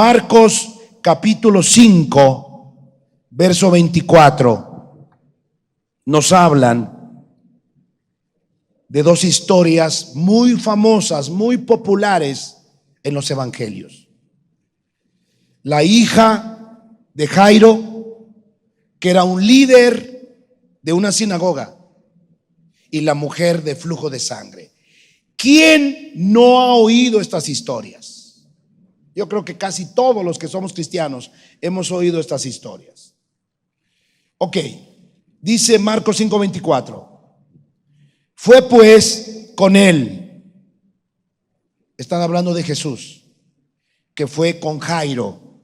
Marcos capítulo 5, verso 24, nos hablan de dos historias muy famosas, muy populares en los evangelios. La hija de Jairo, que era un líder de una sinagoga, y la mujer de flujo de sangre. ¿Quién no ha oído estas historias? Yo creo que casi todos los que somos cristianos hemos oído estas historias. Ok, dice Marcos 5:24. Fue pues con él. Están hablando de Jesús, que fue con Jairo,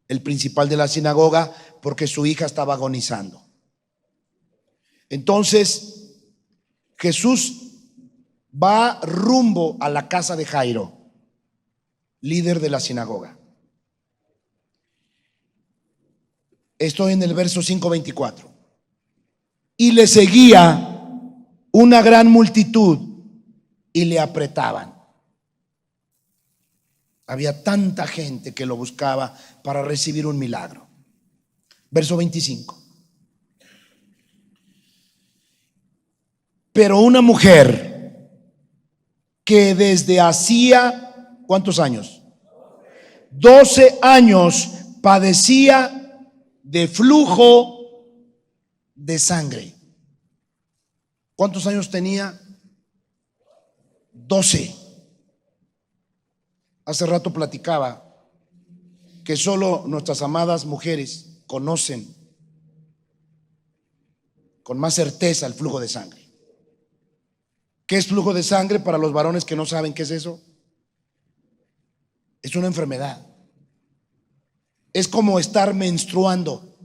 el principal de la sinagoga, porque su hija estaba agonizando. Entonces Jesús va rumbo a la casa de Jairo, líder de la sinagoga. Estoy en el verso 5:24. Y le seguía una gran multitud y le apretaban. Había tanta gente que lo buscaba para recibir un milagro. Verso 25. Pero una mujer que desde hacía, ¿cuántos años? 12 años padecía de flujo de sangre. ¿Cuántos años tenía? 12. Hace rato platicaba que solo nuestras amadas mujeres conocen con más certeza el flujo de sangre. ¿Qué es flujo de sangre para los varones que no saben qué es eso? Es una enfermedad. Es como estar menstruando.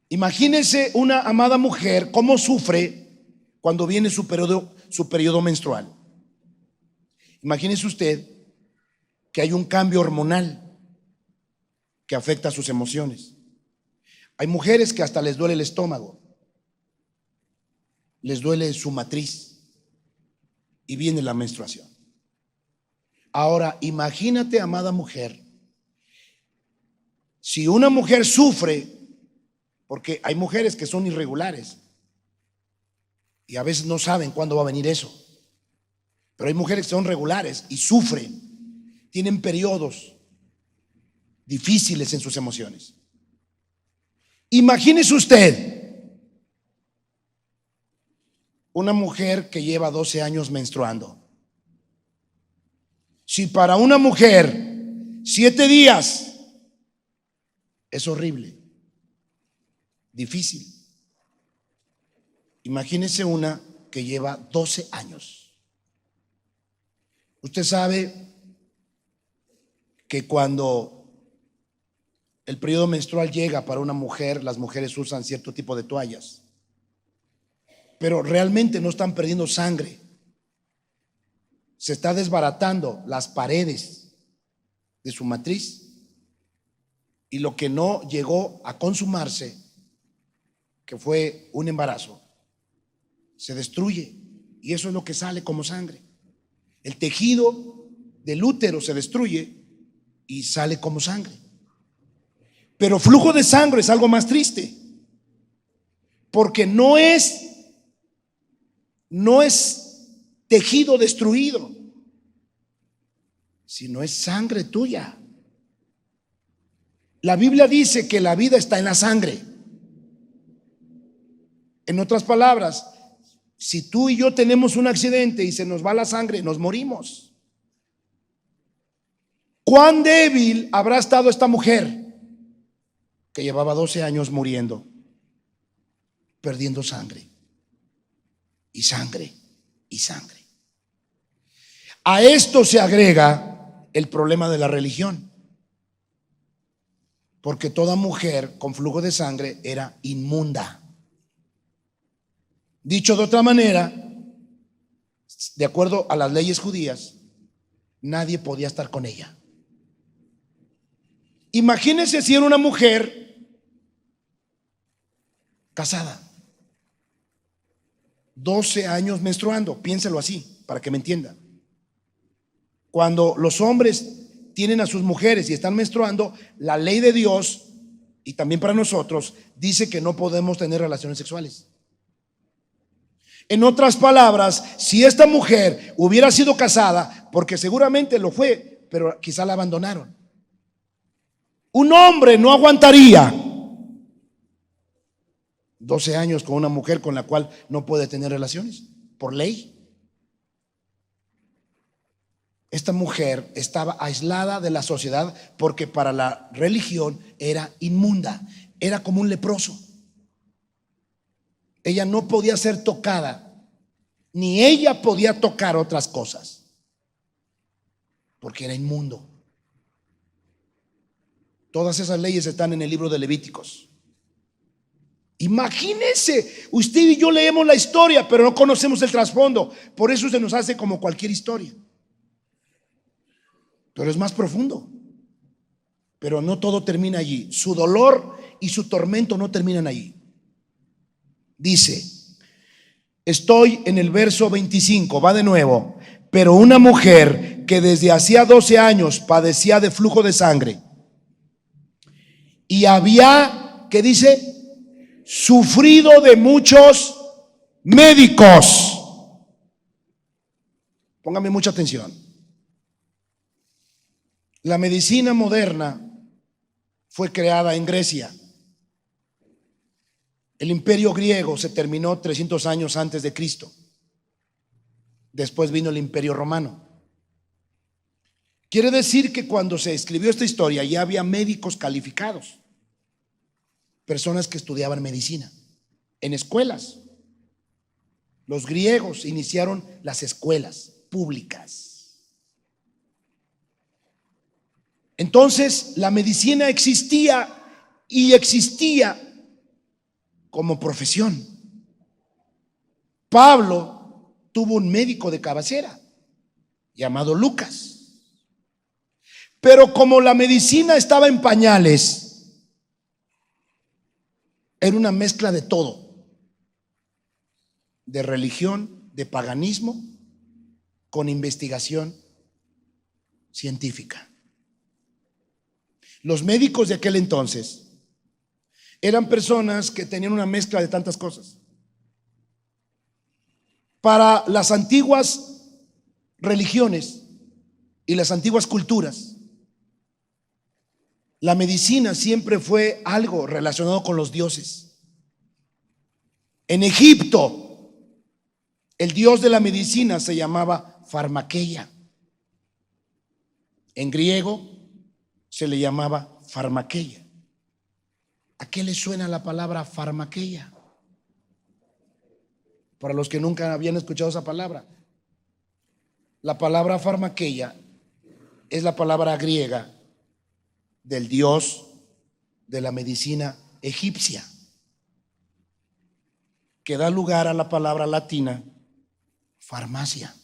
Imagínese una amada mujer cómo sufre cuando viene su periodo menstrual. Imagínese usted que hay un cambio hormonal que afecta a sus emociones. Hay mujeres que hasta les duele el estómago, les duele su matriz y viene la menstruación. Ahora, imagínate, amada mujer, si una mujer sufre, porque hay mujeres que son irregulares y a veces no saben cuándo va a venir eso, pero hay mujeres que son regulares y sufren, tienen periodos difíciles en sus emociones. Imagínese usted una mujer que lleva 12 años menstruando. Si para una mujer 7 días es horrible, difícil, imagínese una que lleva 12 años. Usted sabe que cuando el periodo menstrual llega para una mujer, las mujeres usan cierto tipo de toallas, pero realmente no están perdiendo sangre. Se está desbaratando las paredes de su matriz y lo que no llegó a consumarse, que fue un embarazo, se destruye y eso es lo que sale como sangre. El tejido del útero se destruye y sale como sangre. Pero flujo de sangre es algo más triste, porque no es tejido destruido, sino es sangre tuya. La Biblia dice que la vida está en la sangre. En otras palabras, si tú y yo tenemos un accidente y se nos va la sangre, nos morimos. ¿Cuán débil habrá estado esta mujer que llevaba 12 años muriendo, perdiendo sangre y sangre y sangre? A esto se agrega el problema de la religión, porque toda mujer con flujo de sangre era inmunda. Dicho de otra manera, de acuerdo a las leyes judías, nadie podía estar con ella. Imagínense si era una mujer casada, 12 años menstruando, piénselo así para que me entienda. Cuando los hombres tienen a sus mujeres y están menstruando, la ley de Dios, y también para nosotros, dice que no podemos tener relaciones sexuales. En otras palabras, si esta mujer hubiera sido casada, porque seguramente lo fue, pero quizá la abandonaron, un hombre no aguantaría 12 años con una mujer con la cual no puede tener relaciones, por ley. Esta mujer estaba aislada de la sociedad porque para la religión era inmunda, era como un leproso. Ella no podía ser tocada, ni ella podía tocar otras cosas, porque era inmundo. Todas esas leyes están en el libro de Levíticos. Imagínense, usted y yo leemos la historia, pero no conocemos el trasfondo. Por eso se nos hace como cualquier historia. Pero es más profundo. Pero no todo termina allí. Su dolor y su tormento no terminan allí. Dice, estoy en el verso 25, va de nuevo. Pero una mujer que desde hacía 12 años padecía de flujo de sangre y había, ¿qué dice? Sufrido de muchos médicos. Póngame mucha atención. La medicina moderna fue creada en Grecia. El imperio griego se terminó 300 años antes de Cristo. Después vino el imperio romano. Quiere decir que cuando se escribió esta historia ya había médicos calificados, personas que estudiaban medicina en escuelas. Los griegos iniciaron las escuelas públicas. Entonces la medicina existía y existía como profesión. Pablo tuvo un médico de cabecera llamado Lucas. Pero como la medicina estaba en pañales, era una mezcla de todo, de religión, de paganismo, con investigación científica. Los médicos de aquel entonces eran personas que tenían una mezcla de tantas cosas. Para las antiguas religiones y las antiguas culturas, la medicina siempre fue algo relacionado con los dioses. En Egipto, el dios de la medicina se llamaba Farmaqueia. En griego se le llamaba Farmaqueia. ¿A qué le suena la palabra Farmaqueia? Para los que nunca habían escuchado esa palabra, la palabra Farmaqueia es la palabra griega del dios de la medicina egipcia, que da lugar a la palabra latina farmacia.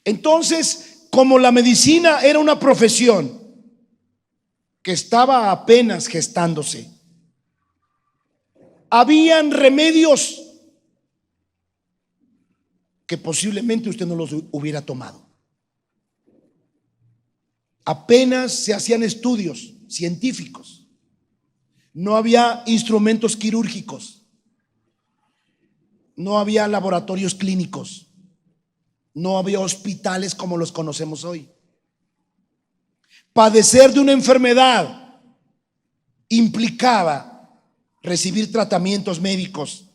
Entonces, como la medicina era una profesión que estaba apenas gestándose, habían remedios que posiblemente usted no los hubiera tomado. Apenas se hacían estudios científicos. No había instrumentos quirúrgicos. No había laboratorios clínicos. No había hospitales como los conocemos hoy. Padecer de una enfermedad implicaba recibir tratamientos médicos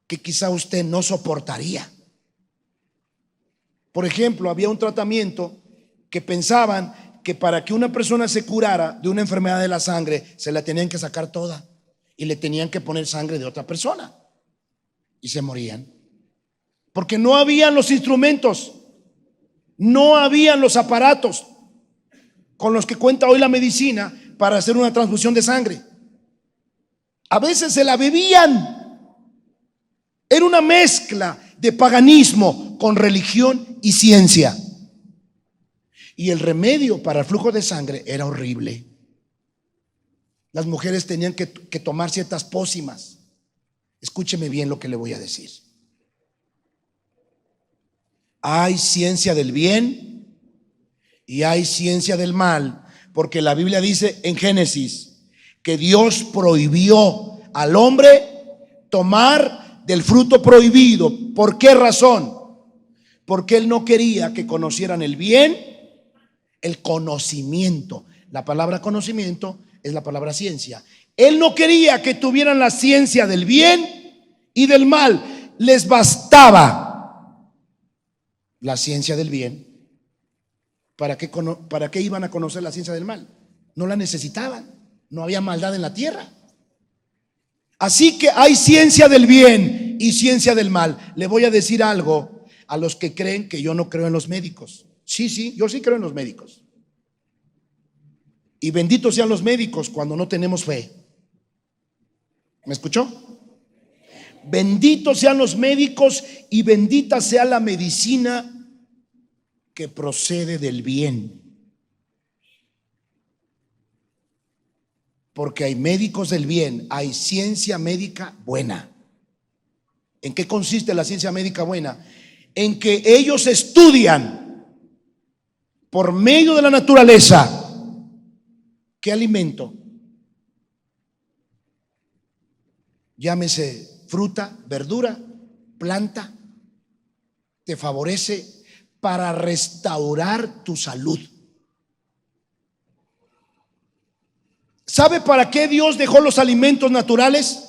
que quizá usted no soportaría. Por ejemplo, había un tratamiento que pensaban que para que una persona se curara de una enfermedad de la sangre, se la tenían que sacar toda y le tenían que poner sangre de otra persona y se morían. Porque no habían los instrumentos, no habían los aparatos con los que cuenta hoy la medicina para hacer una transfusión de sangre. A veces se la bebían. Era una mezcla de paganismo con religión y ciencia. Y el remedio para el flujo de sangre era horrible. Las mujeres tenían que tomar ciertas pócimas. Escúcheme bien lo que le voy a decir. Hay ciencia del bien y hay ciencia del mal, porque la Biblia dice en Génesis que Dios prohibió al hombre tomar del fruto prohibido. ¿Por qué razón? Porque Él no quería que conocieran el bien, el conocimiento. La palabra conocimiento es la palabra ciencia. Él no quería que tuvieran la ciencia del bien y del mal. Les bastaba la ciencia del bien. ¿Para qué iban a conocer la ciencia del mal? No la necesitaban. No había maldad en la tierra. Así que hay ciencia del bien y ciencia del mal. Le voy a decir algo a los que creen que yo no creo en los médicos. Sí, yo sí creo en los médicos. Y benditos sean los médicos cuando no tenemos fe. ¿Me escuchó? Benditos sean los médicos y bendita sea la medicina que procede del bien. Porque hay médicos del bien, hay ciencia médica buena. ¿En qué consiste la ciencia médica buena? En que ellos estudian por medio de la naturaleza qué alimento, llámese fruta, verdura, planta, te favorece para restaurar tu salud. ¿Sabe para qué Dios dejó los alimentos naturales?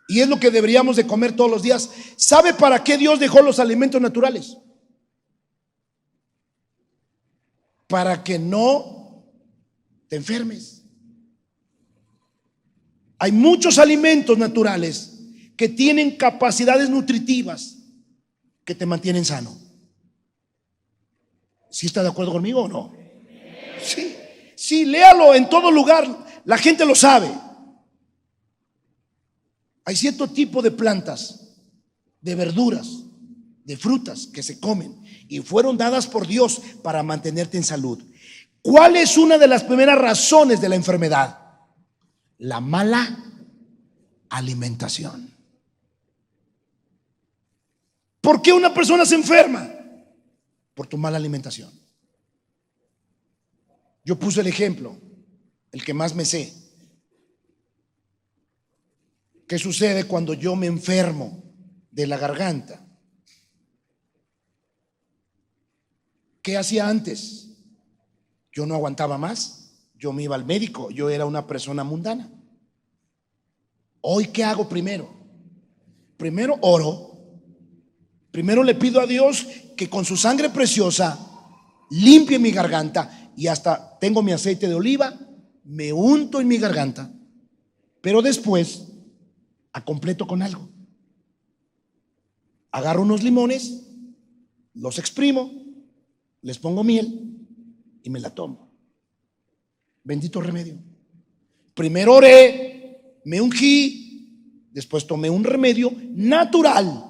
Y es lo que deberíamos de comer todos los días. ¿Sabe para qué Dios dejó los alimentos naturales? Para que no te enfermes. Hay muchos alimentos naturales que tienen capacidades nutritivas que te mantienen sano. ¿Sí está de acuerdo conmigo o no? Sí, léalo en todo lugar. La gente lo sabe. Hay cierto tipo de plantas, de verduras, de frutas que se comen y fueron dadas por Dios para mantenerte en salud. ¿Cuál es una de las primeras razones de la enfermedad? La mala alimentación. ¿Por qué una persona se enferma? Por tu mala alimentación. Yo puse el ejemplo, el que más me sé. ¿Qué sucede cuando yo me enfermo de la garganta? ¿Qué hacía antes? Yo no aguantaba más. Yo me iba al médico. Yo era una persona mundana. Hoy, ¿qué hago primero? Primero oro. Primero le pido a Dios que con su sangre preciosa limpie mi garganta. Y hasta tengo mi aceite de oliva, me unto en mi garganta. Pero después completo con algo. Agarro unos limones, los exprimo, les pongo miel y me la tomo. Bendito remedio. Primero oré, me ungí, después tomé un remedio natural.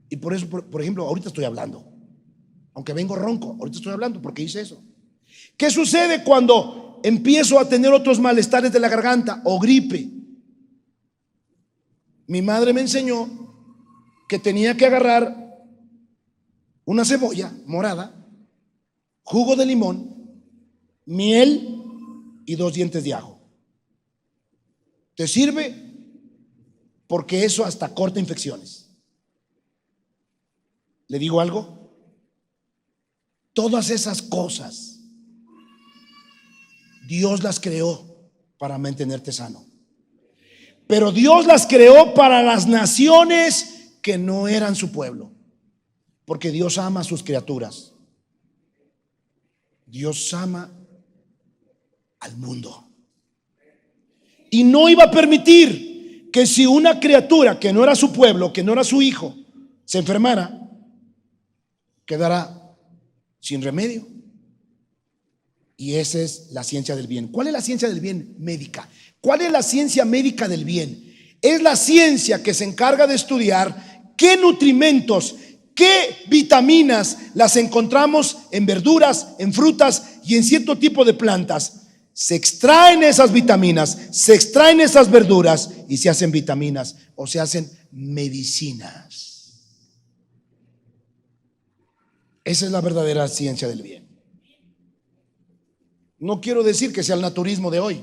Y por eso, por ejemplo, ahorita estoy hablando. Aunque vengo ronco, ahorita estoy hablando porque hice eso. ¿Qué sucede cuando empiezo a tener otros malestares de la garganta o gripe? Mi madre me enseñó que tenía que agarrar una cebolla morada, jugo de limón, miel y 2 dientes de ajo. ¿Te sirve? Porque eso hasta corta infecciones. ¿Le digo algo? Todas esas cosas Dios las creó para mantenerte sano. Pero Dios las creó para las naciones que no eran su pueblo. Porque Dios ama a sus criaturas. Dios ama al mundo. Y no iba a permitir que si una criatura que no era su pueblo, que no era su hijo, se enfermara, quedara sin remedio. Y esa es la ciencia del bien. ¿Cuál es la ciencia del bien médica? ¿Cuál es la ciencia médica del bien? Es la ciencia que se encarga de estudiar qué nutrimentos, qué vitaminas las encontramos en verduras, en frutas y en cierto tipo de plantas. Se extraen esas vitaminas, se extraen esas verduras y se hacen vitaminas o se hacen medicinas. Esa es la verdadera ciencia del bien. No quiero decir que sea el naturismo de hoy,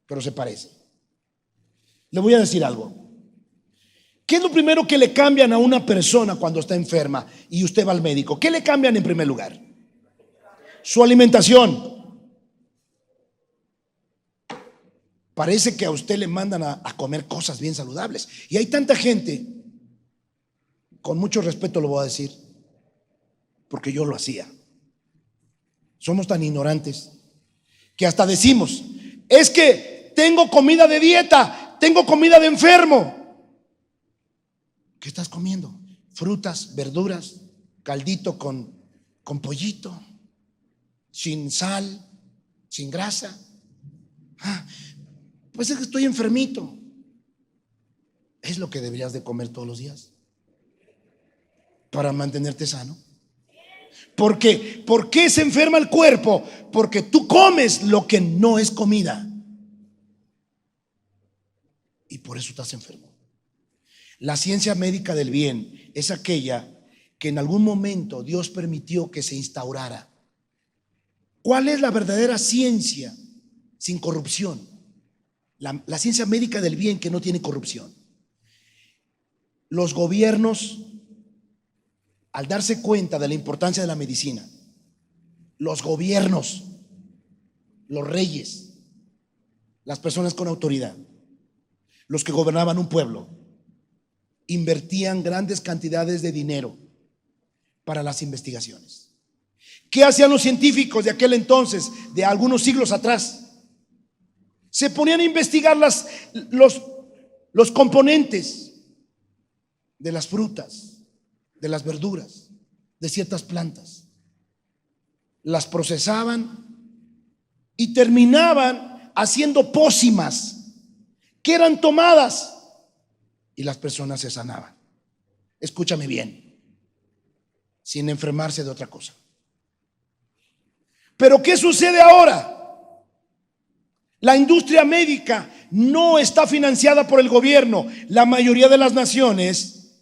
pero se parece. Le voy a decir algo. ¿Qué es lo primero que le cambian a una persona cuando está enferma y usted va al médico? ¿Qué le cambian en primer lugar? Su alimentación. Parece que a usted le mandan a comer cosas bien saludables. Y hay tanta gente, con mucho respeto lo voy a decir, porque yo lo hacía. Somos tan ignorantes que hasta decimos, es que tengo comida de dieta, tengo comida de enfermo. ¿Qué estás comiendo? Frutas, verduras, caldito con pollito, sin sal, sin grasa. Pues es que estoy enfermito. Es lo que deberías de comer todos los días para mantenerte sano. ¿Por qué? ¿Por qué se enferma el cuerpo? Porque tú comes lo que no es comida. Y por eso estás enfermo. La ciencia médica del bien es aquella que en algún momento Dios permitió que se instaurara. ¿Cuál es la verdadera ciencia sin corrupción? La ciencia médica del bien que no tiene corrupción. Los gobiernos, al darse cuenta de la importancia de la medicina, los gobiernos, los reyes, las personas con autoridad, los que gobernaban un pueblo, invertían grandes cantidades de dinero para las investigaciones. ¿Qué hacían los científicos de aquel entonces, de algunos siglos atrás? Se ponían a investigar los componentes de las frutas, de las verduras, de ciertas plantas. Las procesaban y terminaban haciendo pócimas que eran tomadas y las personas se sanaban. Escúchame bien, sin enfermarse de otra cosa. Pero ¿qué sucede ahora? La industria médica no está financiada por el gobierno. La mayoría de las naciones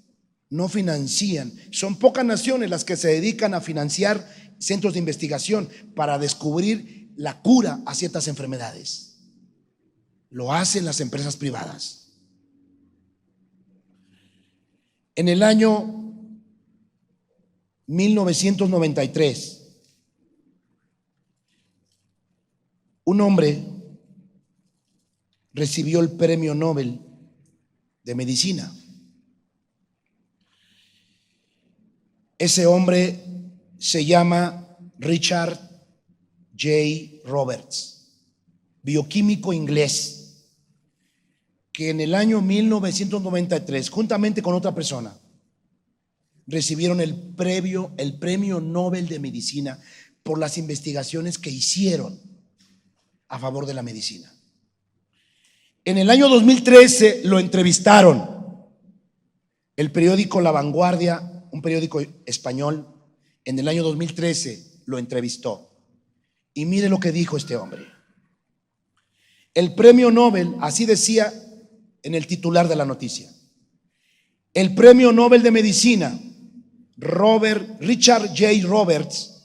no financian. Son pocas naciones las que se dedican a financiar centros de investigación para descubrir la cura a ciertas enfermedades. Lo hacen las empresas privadas. En el año 1993, un hombre recibió el premio Nobel de Medicina. Ese hombre se llama Richard J. Roberts, bioquímico inglés, que en el año 1993, juntamente con otra persona, recibieron el premio Nobel de Medicina por las investigaciones que hicieron a favor de la medicina. En el año 2013 lo entrevistaron. El periódico La Vanguardia, un periódico español, en el año 2013 lo entrevistó. Y mire lo que dijo este hombre. El premio Nobel, así decía en el titular de la noticia, el premio Nobel de Medicina, Richard J. Roberts,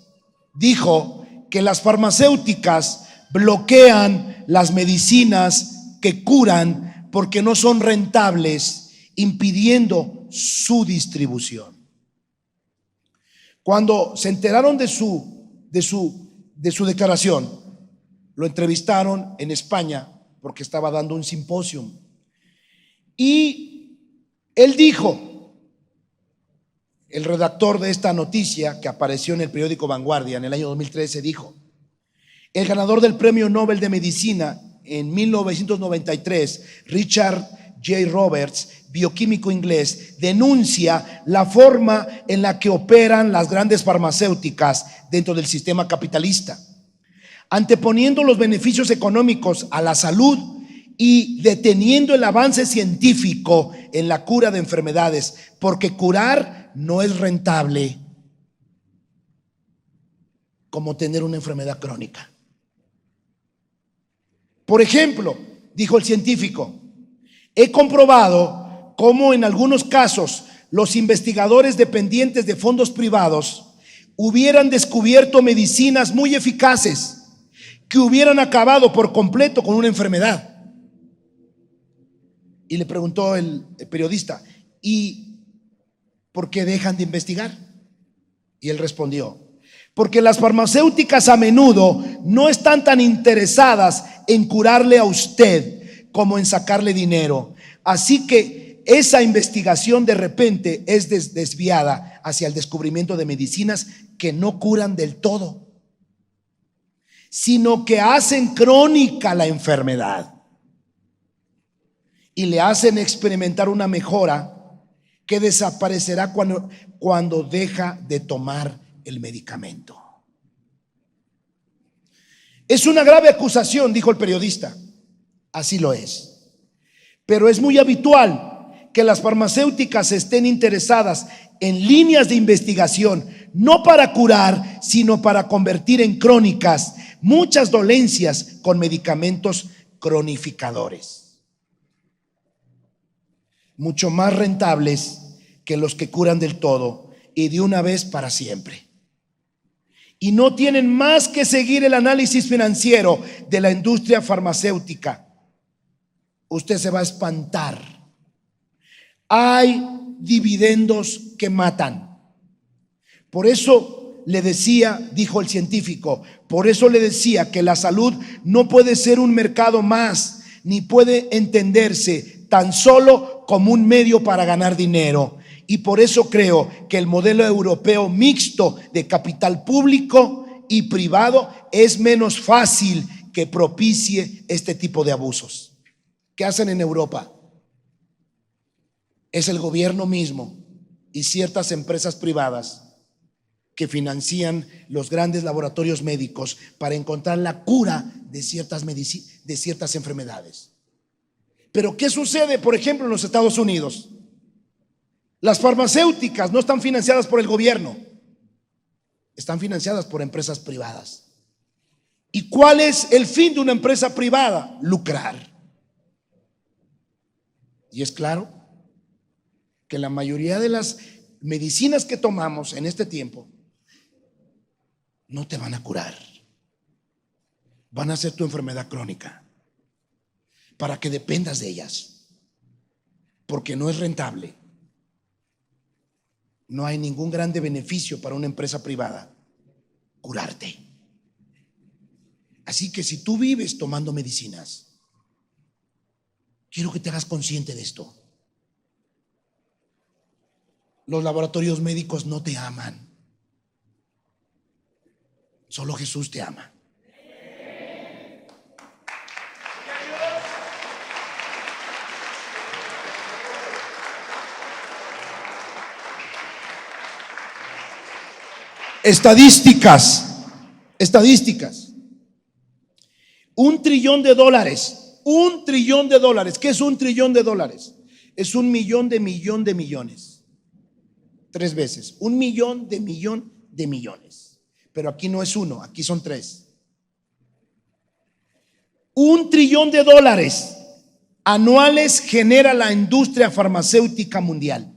dijo que las farmacéuticas bloquean las medicinas que curan porque no son rentables, impidiendo su distribución. Cuando se enteraron de su declaración, lo entrevistaron en España porque estaba dando un simposio. Y él dijo, el redactor de esta noticia que apareció en el periódico Vanguardia en el año 2013 dijo: el ganador del premio Nobel de Medicina en 1993, Richard J. Roberts, bioquímico inglés, denuncia la forma en la que operan las grandes farmacéuticas dentro del sistema capitalista, anteponiendo los beneficios económicos a la salud y deteniendo el avance científico en la cura de enfermedades, porque curar no es rentable como tener una enfermedad crónica. Por ejemplo, dijo el científico, he comprobado cómo en algunos casos los investigadores dependientes de fondos privados hubieran descubierto medicinas muy eficaces que hubieran acabado por completo con una enfermedad. Y le preguntó el periodista: ¿y por qué dejan de investigar? Y él respondió: porque las farmacéuticas a menudo no están tan interesadas en curarle a usted como en sacarle dinero. Así que esa investigación de repente es desviada hacia el descubrimiento de medicinas que no curan del todo, sino que hacen crónica la enfermedad y le hacen experimentar una mejora que desaparecerá cuando deja de tomar el medicamento. Es una grave acusación, dijo el periodista. Así lo es. Pero es muy habitual que las farmacéuticas estén interesadas en líneas de investigación, no para curar, sino para convertir en crónicas muchas dolencias con medicamentos cronificadores, mucho más rentables que los que curan del todo y de una vez para siempre. Y no tienen más que seguir el análisis financiero de la industria farmacéutica. Usted se va a espantar. Hay dividendos que matan. Por eso le decía, dijo el científico, por eso le decía que la salud no puede ser un mercado más, ni puede entenderse tan solo como un medio para ganar dinero. Y por eso creo que el modelo europeo mixto de capital público y privado es menos fácil que propicie este tipo de abusos. ¿Qué hacen en Europa? Es el gobierno mismo y ciertas empresas privadas que financian los grandes laboratorios médicos para encontrar la cura de ciertas enfermedades. Pero ¿qué sucede, por ejemplo, en los Estados Unidos? Las farmacéuticas no están financiadas por el gobierno, están financiadas por empresas privadas. ¿Y cuál es el fin de una empresa privada? Lucrar. Y es claro que la mayoría de las medicinas que tomamos en este tiempo no te van a curar, van a ser tu enfermedad crónica, para que dependas de ellas, porque no es rentable. No hay ningún grande beneficio para una empresa privada curarte. Así que si tú vives tomando medicinas, quiero que te hagas consciente de esto. Los laboratorios médicos no te aman. Solo Jesús te ama. Estadísticas. $1 trillón. $1 trillón. ¿Qué es $1 trillón? Es 1 millón de millones. 3 veces. 1 millón de millones. Pero aquí no es uno, aquí son 3. $1 trillón anuales genera la industria farmacéutica mundial.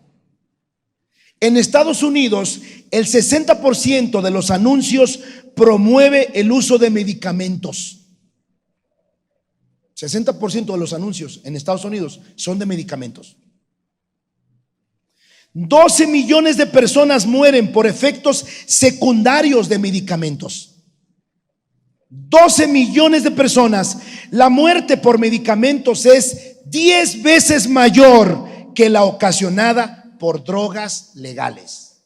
En Estados Unidos, el 60% de los anuncios promueve el uso de medicamentos. 60% de los anuncios en Estados Unidos son de medicamentos. 12 millones de personas mueren por efectos secundarios de medicamentos. 12 millones de personas. La muerte por medicamentos es 10 veces mayor que la ocasionada por drogas ilegales.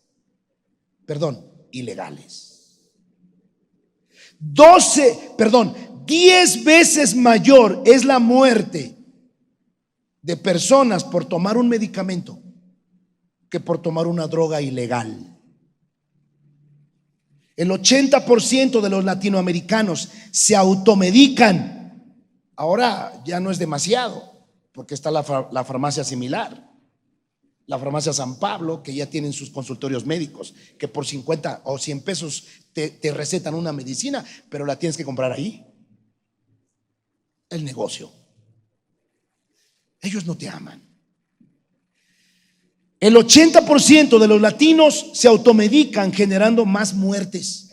10 veces mayor es la muerte de personas por tomar un medicamento que por tomar una droga ilegal. El 80% de los latinoamericanos se automedican. Ahora ya no es demasiado, porque está la farmacia similar, la farmacia San Pablo, que ya tienen sus consultorios médicos, que por 50 o 100 pesos te recetan una medicina, pero la tienes que comprar ahí. El negocio. Ellos no te aman. El 80% de los latinos se automedican, generando más muertes.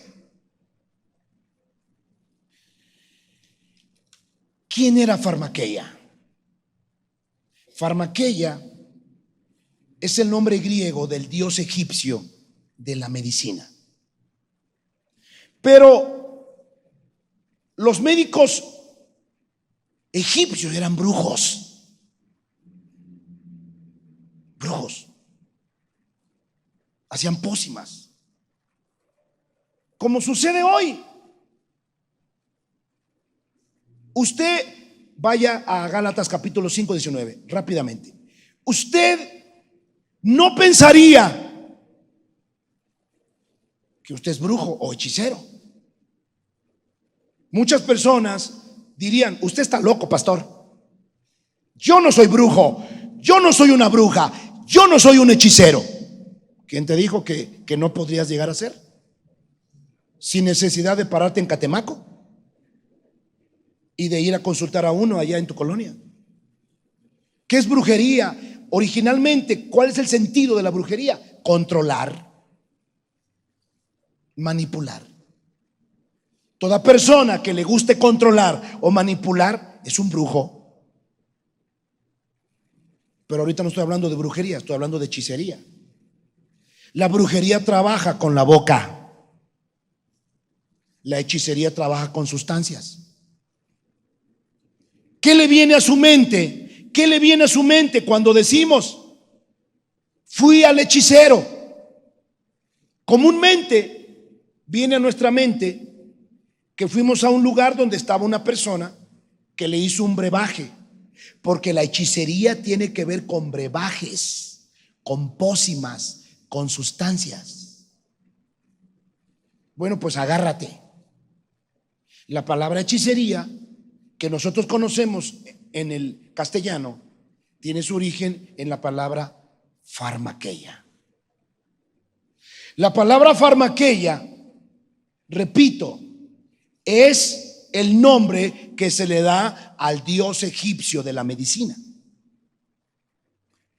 ¿Quién era Farmaqueia? Farmaqueia es el nombre griego del dios egipcio de la medicina. Pero los médicos egipcios eran brujos. Brujos. Hacían pócimas. Como sucede hoy. Usted vaya a Gálatas capítulo 5, 19, rápidamente. Usted no pensaría que usted es brujo o hechicero. Muchas personas dirían: usted está loco, pastor. Yo no soy brujo, yo no soy una bruja, yo no soy un hechicero. ¿Quién te dijo que no podrías llegar a ser? Sin necesidad de pararte en Catemaco y de ir a consultar a uno allá en tu colonia. ¿Qué es brujería? Originalmente, ¿cuál es el sentido de la brujería? Controlar, manipular. Toda persona que le guste controlar o manipular es un brujo. Pero ahorita no estoy hablando de brujería, estoy hablando de hechicería. La brujería trabaja con la boca. La hechicería trabaja con sustancias. ¿Qué le viene a su mente? ¿Qué le viene a su mente cuando decimos: fui al hechicero? Comúnmente viene a nuestra mente que fuimos a un lugar donde estaba una persona que le hizo un brebaje, porque la hechicería tiene que ver con brebajes, con pócimas, con sustancias. Bueno, pues agárrate. La palabra hechicería que nosotros conocemos en el castellano tiene su origen en la palabra Farmaqueia. La palabra Farmaqueia, repito, es el nombre que se le da al dios egipcio de la medicina.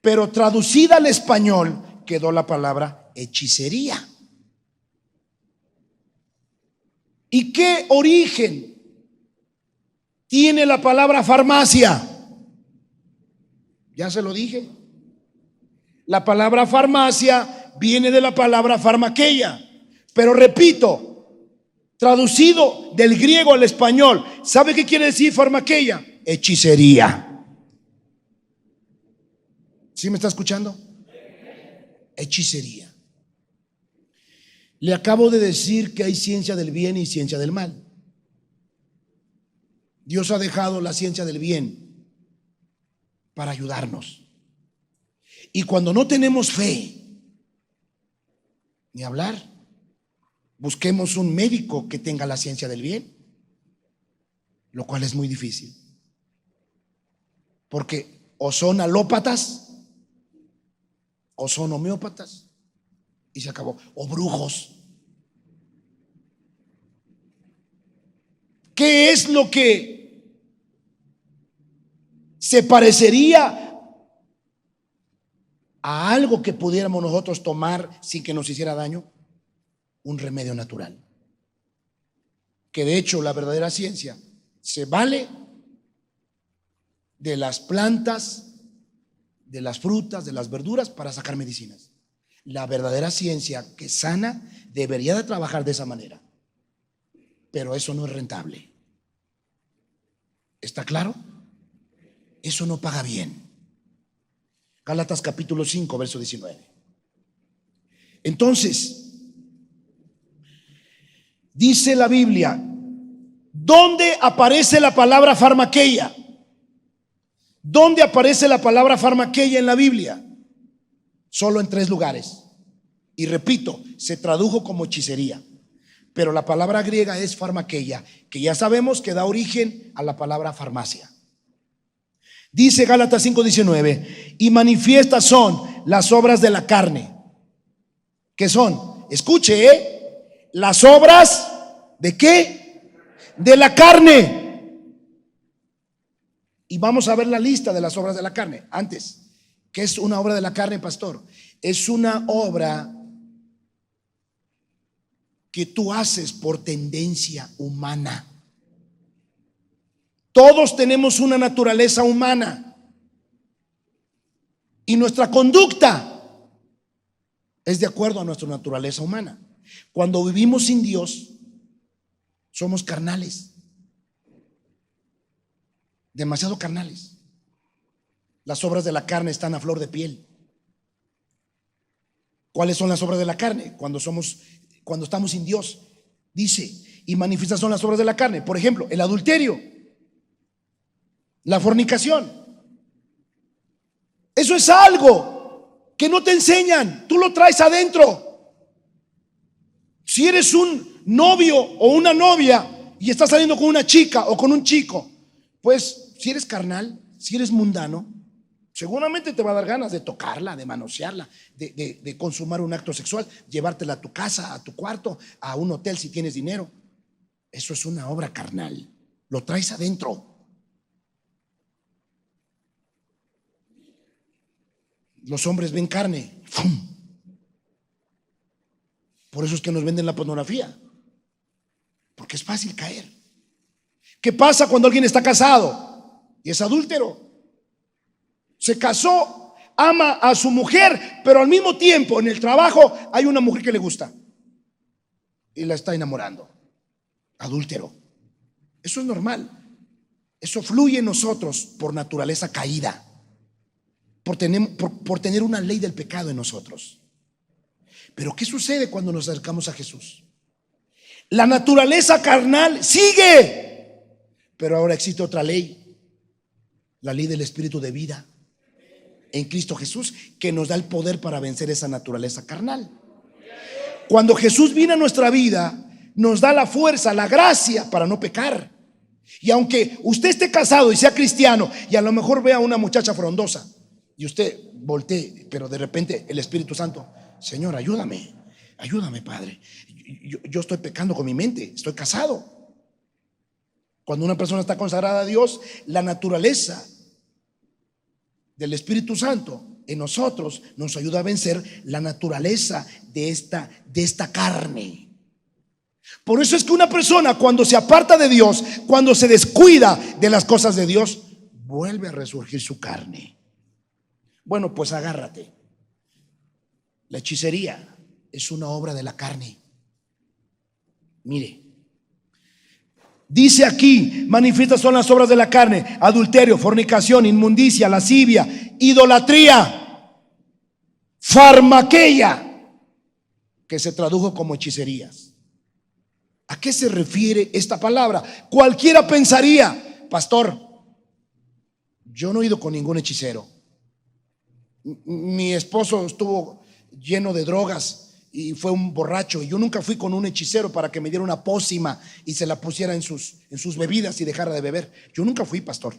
Pero traducida al español quedó la palabra hechicería. ¿Y qué origen tiene la palabra farmacia? Ya se lo dije. La palabra farmacia viene de la palabra farmaqueia. Pero repito, traducido del griego al español, ¿sabe qué quiere decir farmaqueia? Hechicería. ¿Sí me está escuchando? Hechicería. Le acabo de decir que hay ciencia del bien y ciencia del mal. Dios ha dejado la ciencia del bien para ayudarnos. Y cuando no tenemos fe, ni hablar, busquemos un médico que tenga la ciencia del bien, lo cual es muy difícil. Porque o son alópatas, o son homeópatas, y se acabó. O brujos. ¿Qué es lo que se parecería a algo que pudiéramos nosotros tomar sin que nos hiciera daño? Un remedio natural. Que de hecho la verdadera ciencia se vale de las plantas, de las frutas, de las verduras para sacar medicinas. La verdadera ciencia que sana debería de trabajar de esa manera. Pero eso no es rentable. ¿Está claro? Eso no paga bien. Gálatas capítulo 5, verso 19. Entonces, dice la Biblia, ¿dónde aparece la palabra farmaqueia? ¿Dónde aparece la palabra farmaqueia en la Biblia? Solo en 3 lugares. Y repito, se tradujo como hechicería. Pero la palabra griega es farmaqueia, que ya sabemos que da origen a la palabra farmacia. Dice Gálatas 5:19, y manifiestas son las obras de la carne. ¿Qué son? Escuche, las obras ¿de qué? De la carne. Y vamos a ver la lista de las obras de la carne. Antes, ¿Qué es una obra de la carne, pastor? Es una obra que tú haces por tendencia humana. Todos tenemos una naturaleza humana y nuestra conducta es de acuerdo a nuestra naturaleza humana. Cuando vivimos sin Dios, somos carnales, demasiado carnales. Las obras de la carne están a flor de piel. ¿Cuáles son las obras de la carne? Cuando estamos sin Dios, dice, y manifiestas son las obras de la carne. Por ejemplo, el adulterio, la fornicación. Eso es algo que no te enseñan, tú lo traes adentro. Si eres un novio o una novia y estás saliendo con una chica o con un chico, pues si eres carnal, si eres mundano, seguramente te va a dar ganas de tocarla, de manosearla, de consumar un acto sexual, llevártela a tu casa, a tu cuarto, a un hotel si tienes dinero. Eso es una obra carnal, lo traes adentro. Los hombres ven carne. ¡Fum! Por eso es que nos venden la pornografía, porque es fácil caer. ¿Qué pasa cuando alguien está casado y es adúltero? Se casó, ama a su mujer, pero al mismo tiempo en el trabajo hay una mujer que le gusta y la está enamorando. Adúltero. Eso es normal. Eso fluye en nosotros por naturaleza caída, por tener una ley del pecado en nosotros. Pero ¿qué sucede cuando nos acercamos a Jesús? La naturaleza carnal sigue, pero ahora existe otra ley, la ley del Espíritu de vida en Cristo Jesús, que nos da el poder para vencer esa naturaleza carnal. Cuando Jesús viene a nuestra vida, nos da la fuerza, la gracia para no pecar. Y aunque usted esté casado y sea cristiano y a lo mejor vea a una muchacha frondosa y usted voltee, pero de repente el Espíritu Santo, Señor, ayúdame, Padre, yo estoy pecando con mi mente, estoy casado. Cuando una persona está consagrada a Dios, la naturaleza del Espíritu Santo en nosotros nos ayuda a vencer la naturaleza de esta carne. Por eso es que una persona, cuando se aparta de Dios, cuando se descuida de las cosas de Dios, vuelve a resurgir su carne. Bueno, pues agárrate. La hechicería es una obra de la carne. Mire, dice aquí, manifiestas son las obras de la carne: adulterio, fornicación, inmundicia, lascivia, idolatría, farmaqueia, que se tradujo como hechicerías. ¿A qué se refiere esta palabra? Cualquiera pensaría, pastor, yo no he ido con ningún hechicero. Mi esposo estuvo lleno de drogas y fue un borracho, y yo nunca fui con un hechicero para que me diera una pócima y se la pusiera en sus bebidas y dejara de beber. Yo nunca fui, pastor.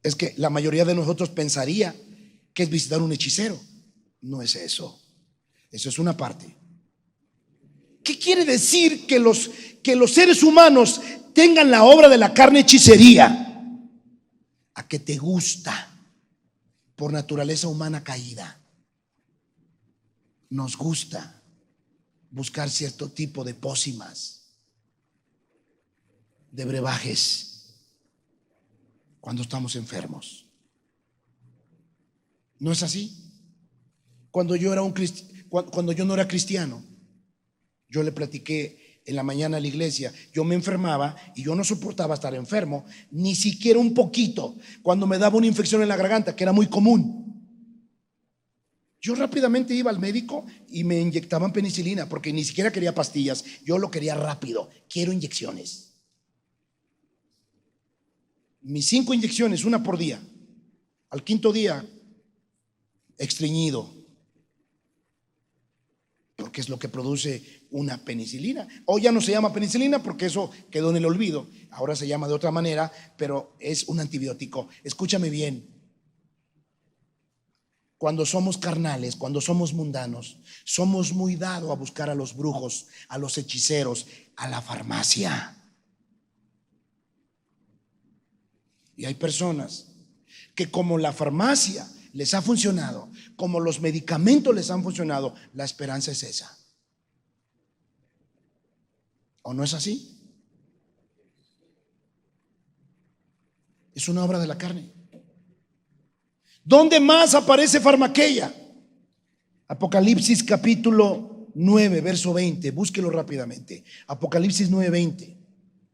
Es que la mayoría de nosotros pensaría que es visitar un hechicero. No es eso. Eso es una parte. ¿Qué quiere decir que los seres humanos tengan la obra de la carne, hechicería? A que te gusta, por naturaleza humana caída, nos gusta buscar cierto tipo de pócimas, de brebajes, cuando estamos enfermos. ¿No es así? Cuando yo no era cristiano, yo le platiqué en la mañana a la iglesia, yo me enfermaba y yo no soportaba estar enfermo, ni siquiera un poquito, cuando me daba una infección en la garganta, que era muy común. Yo rápidamente iba al médico y me inyectaban penicilina, porque ni siquiera quería pastillas, yo lo quería rápido, quiero inyecciones. Mis 5 inyecciones, una por día. Al quinto día, estreñido, porque es lo que produce una penicilina. Hoy ya no se llama penicilina porque eso quedó en el olvido, ahora se llama de otra manera, pero es un antibiótico. Escúchame bien, cuando somos carnales, cuando somos mundanos, somos muy dados a buscar a los brujos, a los hechiceros, a la farmacia. Y hay personas que como la farmacia les ha funcionado, como los medicamentos les han funcionado, la esperanza es esa. ¿O no es así? Es una obra de la carne. ¿Dónde más aparece farmaqueia? Apocalipsis capítulo 9, verso 20. Búsquelo rápidamente. Apocalipsis 9, 20.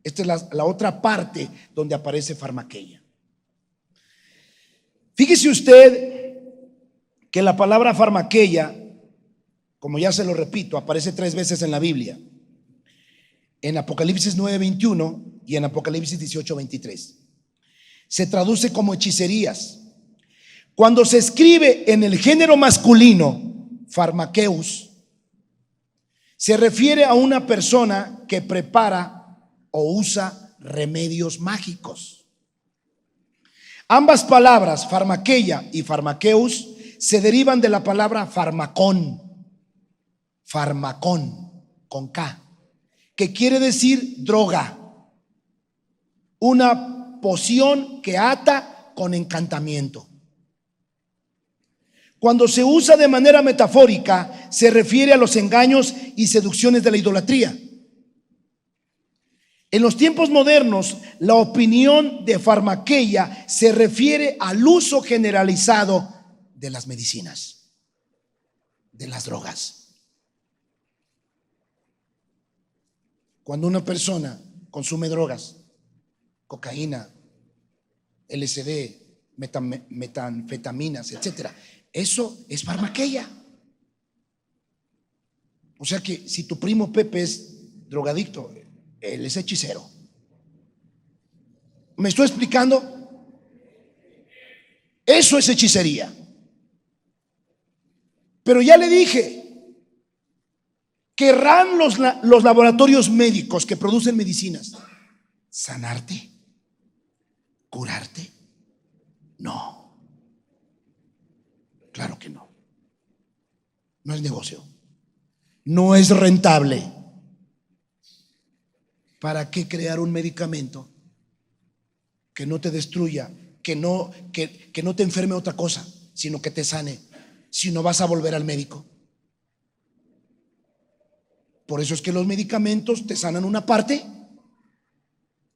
Esta es la otra parte donde aparece farmaqueia. Fíjese usted que la palabra farmaqueia, como ya se lo repito, aparece 3 veces en la Biblia. En Apocalipsis 9, 21 y en Apocalipsis 18, 23. Se traduce como hechicerías. Cuando se escribe en el género masculino, farmaqueus, se refiere a una persona que prepara o usa remedios mágicos. Ambas palabras, farmaqueia y farmaqueus, se derivan de la palabra farmacón, con K, que quiere decir droga, una poción que ata con encantamiento. Cuando se usa de manera metafórica, se refiere a los engaños y seducciones de la idolatría. En los tiempos modernos, la opinión de farmaqueia se refiere al uso generalizado de las medicinas, de las drogas. Cuando una persona consume drogas, cocaína, LSD, metanfetaminas, etcétera, eso es farmaqueia. O sea que si tu primo Pepe es drogadicto, él es hechicero. ¿Me estoy explicando? Eso es hechicería. Pero ya le dije, ¿querrán los laboratorios médicos que producen medicinas sanarte? ¿Curarte? No. Claro que no. No es negocio. No es rentable. ¿Para qué crear un medicamento que no te destruya, que no te enferme otra cosa, sino que te sane, si no vas a volver al médico? Por eso es que los medicamentos te sanan una parte,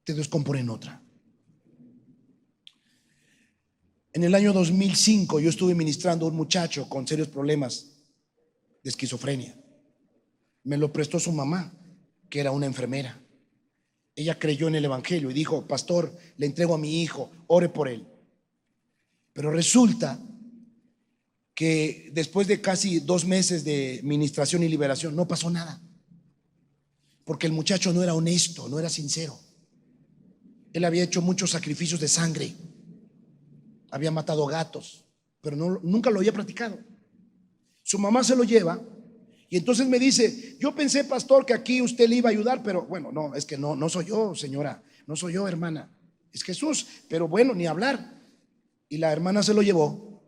te descomponen otra. En el año 2005 yo estuve ministrando a un muchacho con serios problemas de esquizofrenia. Me lo prestó su mamá, que era una enfermera. Ella creyó en el evangelio y dijo: pastor, le entrego a mi hijo, ore por él. Pero resulta que después de casi 2 meses de ministración y liberación no pasó nada, porque el muchacho no era honesto, no era sincero. Él había hecho muchos sacrificios de sangre, había matado gatos, pero nunca lo había practicado. Su mamá se lo lleva y entonces me dice: yo pensé, pastor, que aquí usted le iba a ayudar, pero bueno, no, es que no soy yo, señora, no soy yo, hermana, es Jesús. Pero bueno, ni hablar. Y la hermana se lo llevó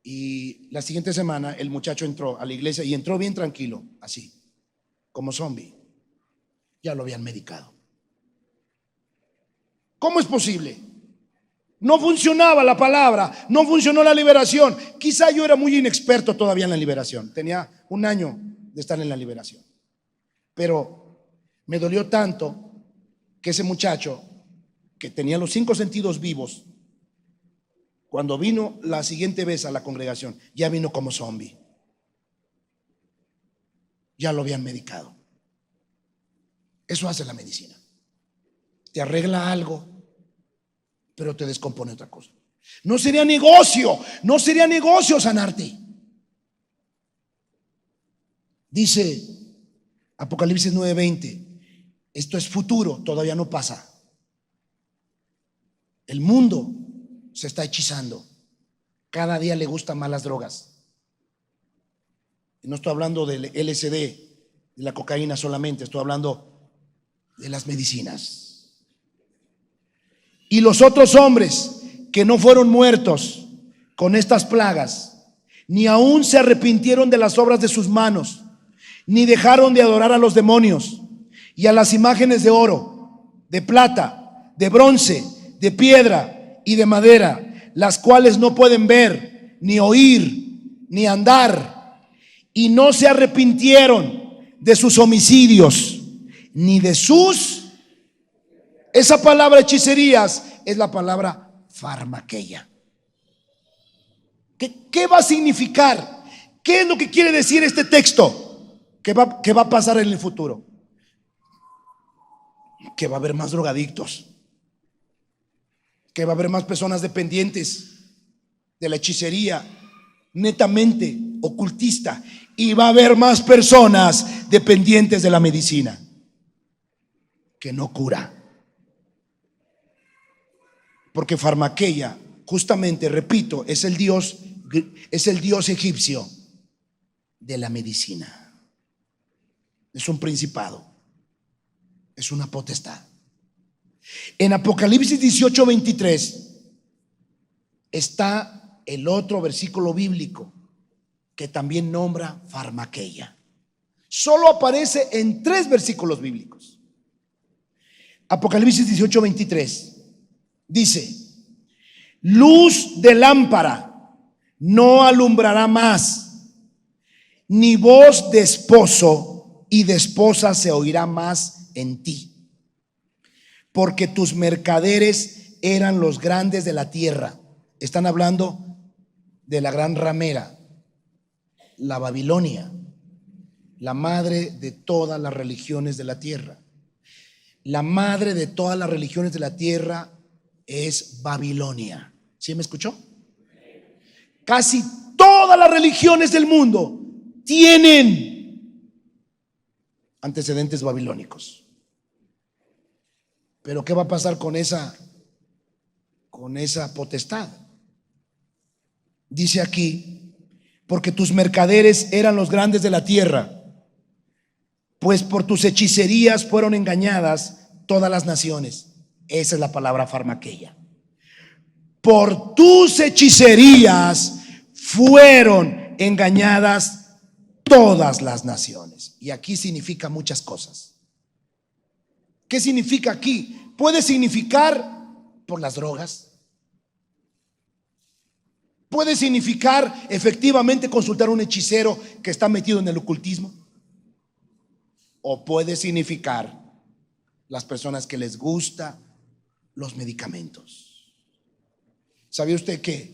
y la siguiente semana el muchacho entró a la iglesia y entró bien tranquilo, así, como zombie. Ya lo habían medicado. ¿Cómo es posible? No funcionaba la palabra, no funcionó la liberación. Quizá yo era muy inexperto todavía en la liberación. Tenía 1 año de estar en la liberación. Pero me dolió tanto que ese muchacho, que tenía los 5 sentidos vivos, cuando vino la siguiente vez a la congregación, ya vino como zombie. Ya lo habían medicado. Eso hace la medicina. Te arregla algo, pero te descompone otra cosa. No sería negocio sanarte. Dice Apocalipsis 9:20, esto es futuro, todavía no pasa. El mundo se está hechizando. Cada día le gustan más las drogas. Y no estoy hablando del LSD, de la cocaína solamente, estoy hablando de las medicinas. Y los otros hombres que no fueron muertos con estas plagas, ni aún se arrepintieron de las obras de sus manos, ni dejaron de adorar a los demonios y a las imágenes de oro, de plata, de bronce, de piedra y de madera, las cuales no pueden ver, ni oír, ni andar, y no se arrepintieron de sus homicidios, ni de sus... Esa palabra hechicerías es la palabra farmaqueia. ¿Qué va a significar? ¿Qué es lo que quiere decir este texto? ¿Qué va a pasar en el futuro? Que va a haber más drogadictos, que va a haber más personas dependientes de la hechicería netamente ocultista, y va a haber más personas dependientes de la medicina que no cura. Porque farmaqueia, justamente, repito, es el dios egipcio de la medicina. Es un principado, es una potestad. En Apocalipsis 18:23 está el otro versículo bíblico que también nombra farmaqueia. Solo aparece en 3 versículos bíblicos. Apocalipsis 18:23 dice: luz de lámpara no alumbrará más, ni voz de esposo y de esposa se oirá más en ti, porque tus mercaderes eran los grandes de la tierra. Están hablando de la gran ramera, la Babilonia, la madre de todas las religiones de la tierra. La madre de todas las religiones de la tierra es Babilonia. ¿Sí me escuchó? Casi todas las religiones del mundo tienen antecedentes babilónicos. Pero ¿qué va a pasar con esa potestad? Dice aquí: porque tus mercaderes eran los grandes de la tierra, pues por tus hechicerías fueron engañadas todas las naciones. Esa es la palabra farmaqueia. Por tus hechicerías fueron engañadas todas las naciones. Y aquí significa muchas cosas. ¿Qué significa aquí? Puede significar por las drogas. Puede significar efectivamente consultar a un hechicero que está metido en el ocultismo. O puede significar las personas que les gusta los medicamentos. ¿Sabía usted que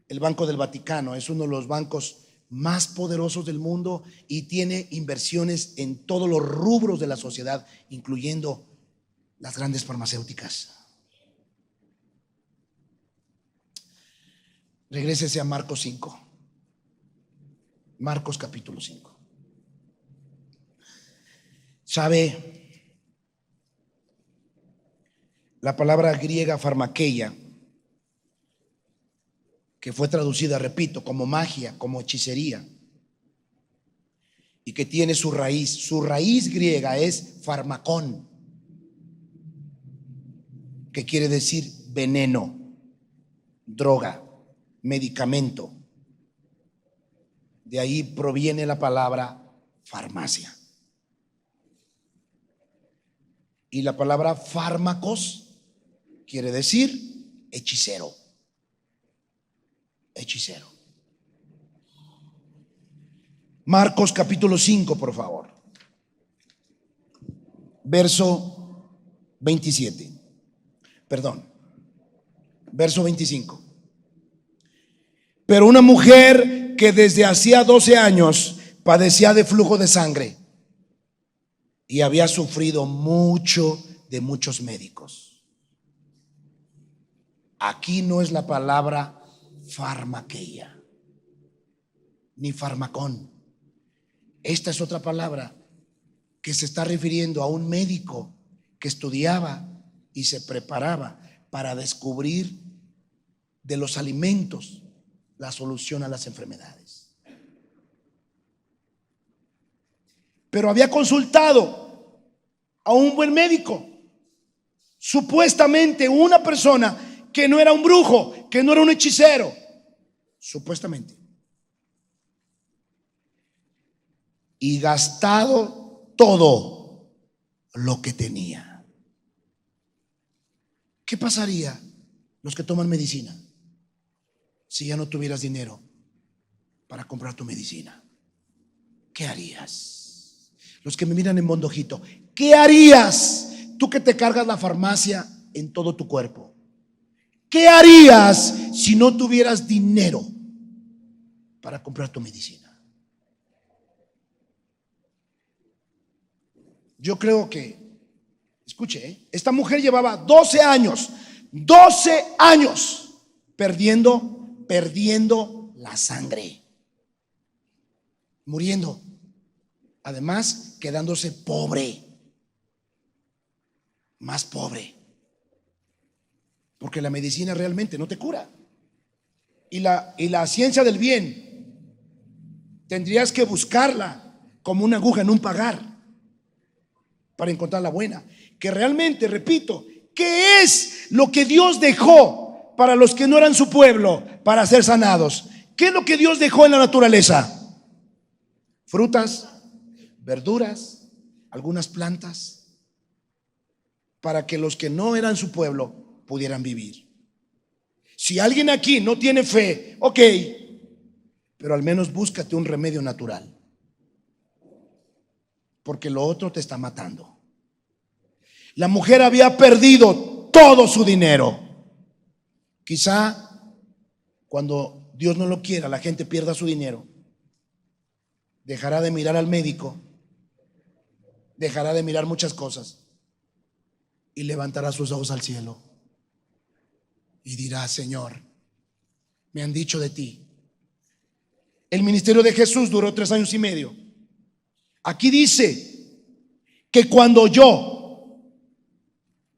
el Banco del Vaticano es uno de los bancos más poderosos del mundo y tiene inversiones en todos los rubros de la sociedad, incluyendo las grandes farmacéuticas? Regrésese a Marcos 5. Marcos capítulo 5. ¿Sabe? La palabra griega farmaqueia, que fue traducida, repito, como magia, como hechicería, y que tiene su raíz griega es farmacón, que quiere decir veneno, droga, medicamento. De ahí proviene la palabra farmacia. Y la palabra fármacos quiere decir hechicero. Hechicero. Marcos capítulo 5, por favor. Verso 27. Perdón. Verso 25. Pero una mujer que desde hacía 12 años padecía de flujo de sangre y había sufrido mucho de muchos médicos. Aquí no es la palabra farmaqueia ni farmacón. Esta es otra palabra que se está refiriendo a un médico que estudiaba y se preparaba para descubrir de los alimentos la solución a las enfermedades. Pero había consultado a un buen médico, supuestamente una persona que no era un brujo, que no era un hechicero, supuestamente, y gastado todo lo que tenía. ¿Qué pasaría los que toman medicina? si ya no tuvieras dinero para comprar tu medicina? ¿Qué harías? Los que me miran en Mondojito, ¿qué harías? Tú que te cargas la farmacia en todo tu cuerpo, ¿qué harías si no tuvieras dinero para comprar tu medicina? Yo creo que, escuche, esta mujer llevaba 12 años perdiendo la sangre, muriendo, además quedándose pobre, más pobre, porque la medicina realmente no te cura. Y la ciencia del bien tendrías que buscarla como una aguja en un pagar para encontrar la buena. Que realmente, repito, ¿qué es lo que Dios dejó para los que no eran su pueblo para ser sanados? ¿Qué es lo que Dios dejó en la naturaleza? Frutas, verduras, algunas plantas, para que los que no eran su pueblo pudieran vivir. Si alguien aquí no tiene fe, ok, pero al menos búscate un remedio natural, porque lo otro te está matando. La mujer había perdido todo su dinero. Quizá cuando Dios no lo quiera, la gente pierda su dinero, dejará de mirar al médico, dejará de mirar muchas cosas y levantará sus ojos al cielo y dirá: Señor, me han dicho de ti. El ministerio de Jesús duró 3 años y medio. Aquí dice que cuando yo,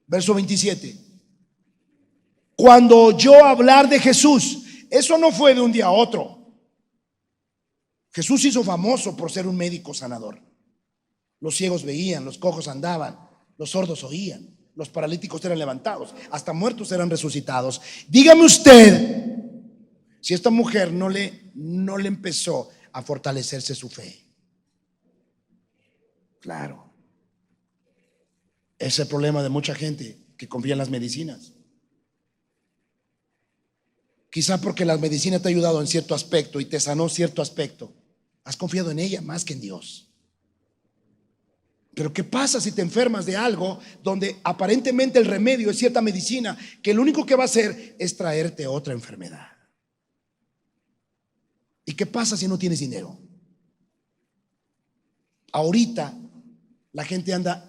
verso 27, cuando oyó hablar de Jesús, eso no fue de un día a otro. Jesús se hizo famoso por ser un médico sanador. Los ciegos veían, los cojos andaban, los sordos oían, los paralíticos eran levantados, hasta muertos eran resucitados. Dígame usted si esta mujer no le empezó a fortalecerse su fe. Claro, ese es el problema de mucha gente que confía en las medicinas. Quizá porque la medicina te ha ayudado en cierto aspecto y te sanó cierto aspecto, has confiado en ella más que en Dios. Pero ¿qué pasa si te enfermas de algo donde aparentemente el remedio es cierta medicina, que lo único que va a hacer es traerte otra enfermedad? ¿Y qué pasa si no tienes dinero? Ahorita la gente anda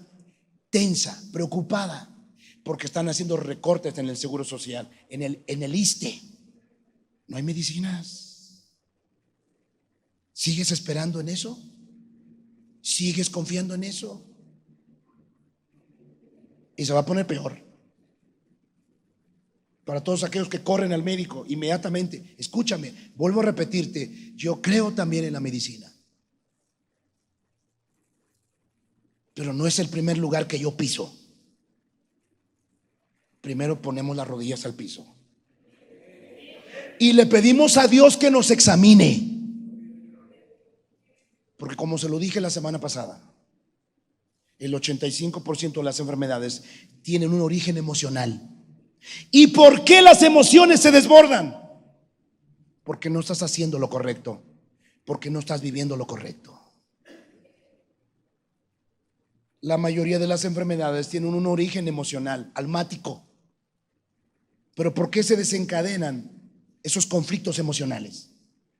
tensa, preocupada, porque están haciendo recortes en el Seguro Social, en el ISSSTE. No hay medicinas. ¿Sigues esperando en eso? ¿Sigues confiando en eso? Y se va a poner peor. Para todos aquellos que corren al médico inmediatamente, escúchame, vuelvo a repetirte, yo creo también en la medicina, pero no es el primer lugar que yo piso. Primero ponemos las rodillas al piso y le pedimos a Dios que nos examine. Porque como se lo dije la semana pasada, el 85% de las enfermedades tienen un origen emocional. ¿Y por qué las emociones se desbordan? Porque no estás haciendo lo correcto, porque no estás viviendo lo correcto. La mayoría de las enfermedades tienen un origen emocional, almático. Pero ¿por qué se desencadenan esos conflictos emocionales?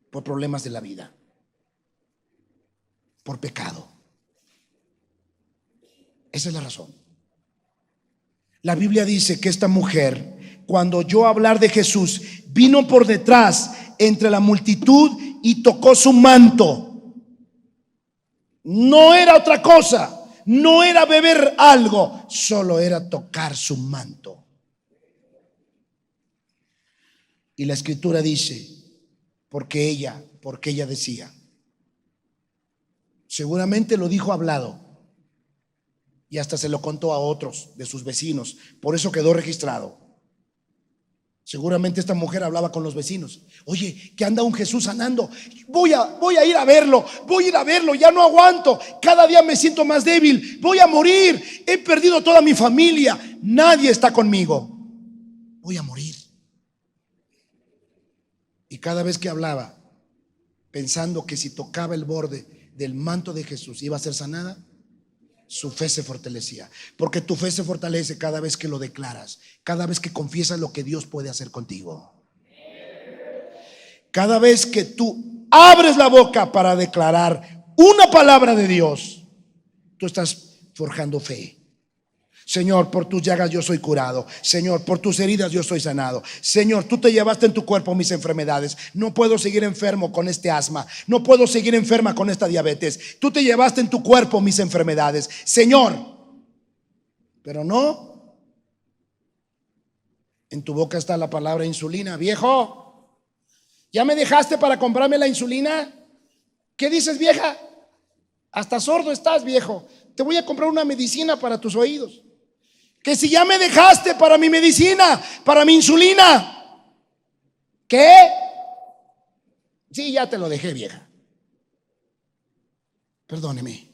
Por problemas de la vida, por pecado. Esa es la razón. La Biblia dice que esta mujer, cuando oyó hablar de Jesús, vino por detrás entre la multitud y tocó su manto. No era otra cosa, no era beber algo, solo era tocar su manto. Y la escritura dice, porque ella decía, seguramente lo dijo hablado y hasta se lo contó a otros de sus vecinos, por eso quedó registrado. Seguramente esta mujer hablaba con los vecinos. Oye, que anda un Jesús sanando, voy a ir a verlo, ya no aguanto, cada día me siento más débil, voy a morir, he perdido toda mi familia, nadie está conmigo, voy a morir. cada vez que hablaba, pensando que si tocaba el borde del manto de Jesús iba a ser sanada, su fe se fortalecía. Porque tu fe se fortalece cada vez que lo declaras, cada vez que confiesas lo que Dios puede hacer contigo. Cada vez que tú abres la boca para declarar una palabra de Dios, tú estás forjando fe. Señor, por tus llagas yo soy curado. Señor, por tus heridas yo soy sanado. Señor, tú te llevaste en tu cuerpo mis enfermedades. No puedo seguir enfermo con este asma. No puedo seguir enferma con esta diabetes. Tú te llevaste en tu cuerpo mis enfermedades, Señor. Pero no. En tu boca está la palabra insulina. Viejo, ¿ya me dejaste para comprarme la insulina? ¿Qué dices, vieja? Hasta sordo estás, viejo. Te voy a comprar una medicina para tus oídos. Que si ya me dejaste para mi medicina, para mi insulina. ¿Qué? Sí, ya te lo dejé, vieja. Perdóneme.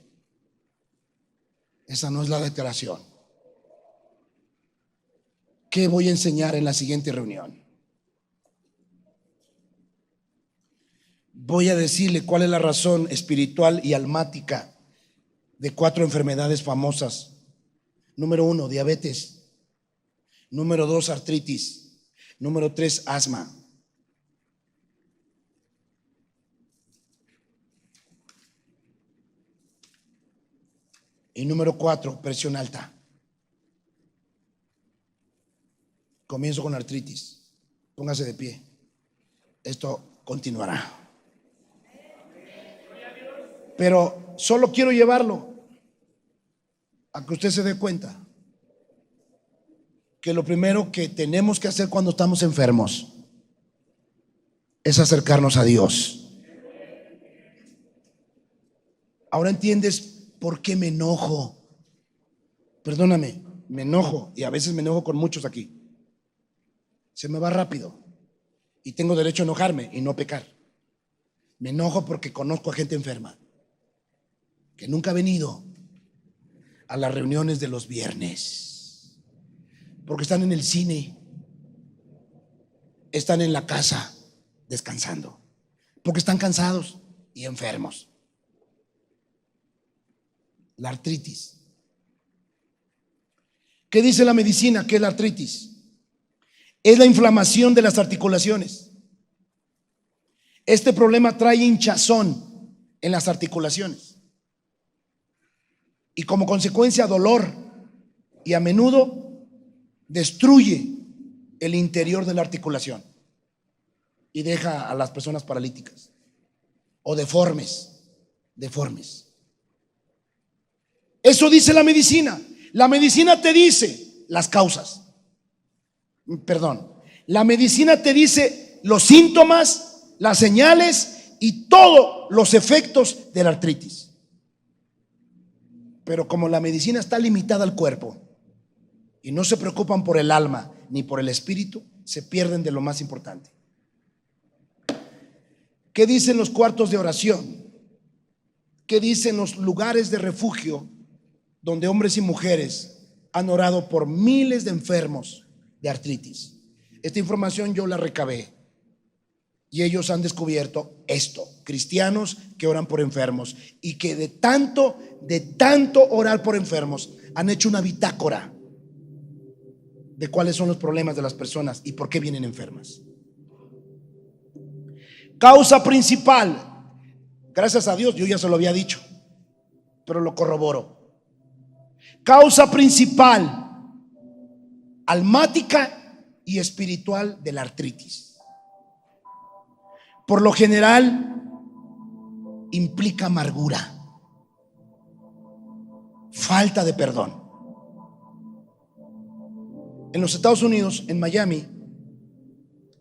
Esa no es la declaración. ¿Qué voy a enseñar en la siguiente reunión? Voy a decirle cuál es la razón espiritual y almática de 4 enfermedades famosas. Número 1, diabetes. Número 2, artritis. Número 3, asma. Y número 4, presión alta. Comienzo con artritis. Póngase de pie. Esto continuará. Pero solo quiero llevarlo a que usted se dé cuenta que lo primero que tenemos que hacer cuando estamos enfermos es acercarnos a Dios. Ahora entiendes por qué me enojo. Perdóname, me enojo y a veces me enojo con muchos aquí. Se me va rápido y tengo derecho a enojarme y no pecar. Me enojo porque conozco a gente enferma que nunca ha venido a las reuniones de los viernes, porque están en el cine, están en la casa descansando, porque están cansados y enfermos. La artritis. ¿Qué dice la medicina? ¿Qué es la artritis? Es la inflamación de las articulaciones. Este problema trae hinchazón en las articulaciones y como consecuencia dolor, y a menudo destruye el interior de la articulación y deja a las personas paralíticas o deformes. Eso dice la medicina. La medicina te dice las causas. La medicina te dice los síntomas, las señales y todos los efectos de la artritis. Pero como la medicina está limitada al cuerpo y no se preocupan por el alma ni por el espíritu, se pierden de lo más importante. ¿Qué dicen los cuartos de oración? ¿Qué dicen los lugares de refugio donde hombres y mujeres han orado por miles de enfermos de artritis? Esta información yo la recabé y ellos han descubierto esto: cristianos que oran por enfermos y que de tanto orar por enfermos han hecho una bitácora de cuáles son los problemas de las personas y por qué vienen enfermas. Causa principal, gracias a Dios, yo ya se lo había dicho, pero lo corroboro. Causa principal, almática y espiritual de la artritis. Por lo general, implica amargura, falta de perdón. En los Estados Unidos, en Miami,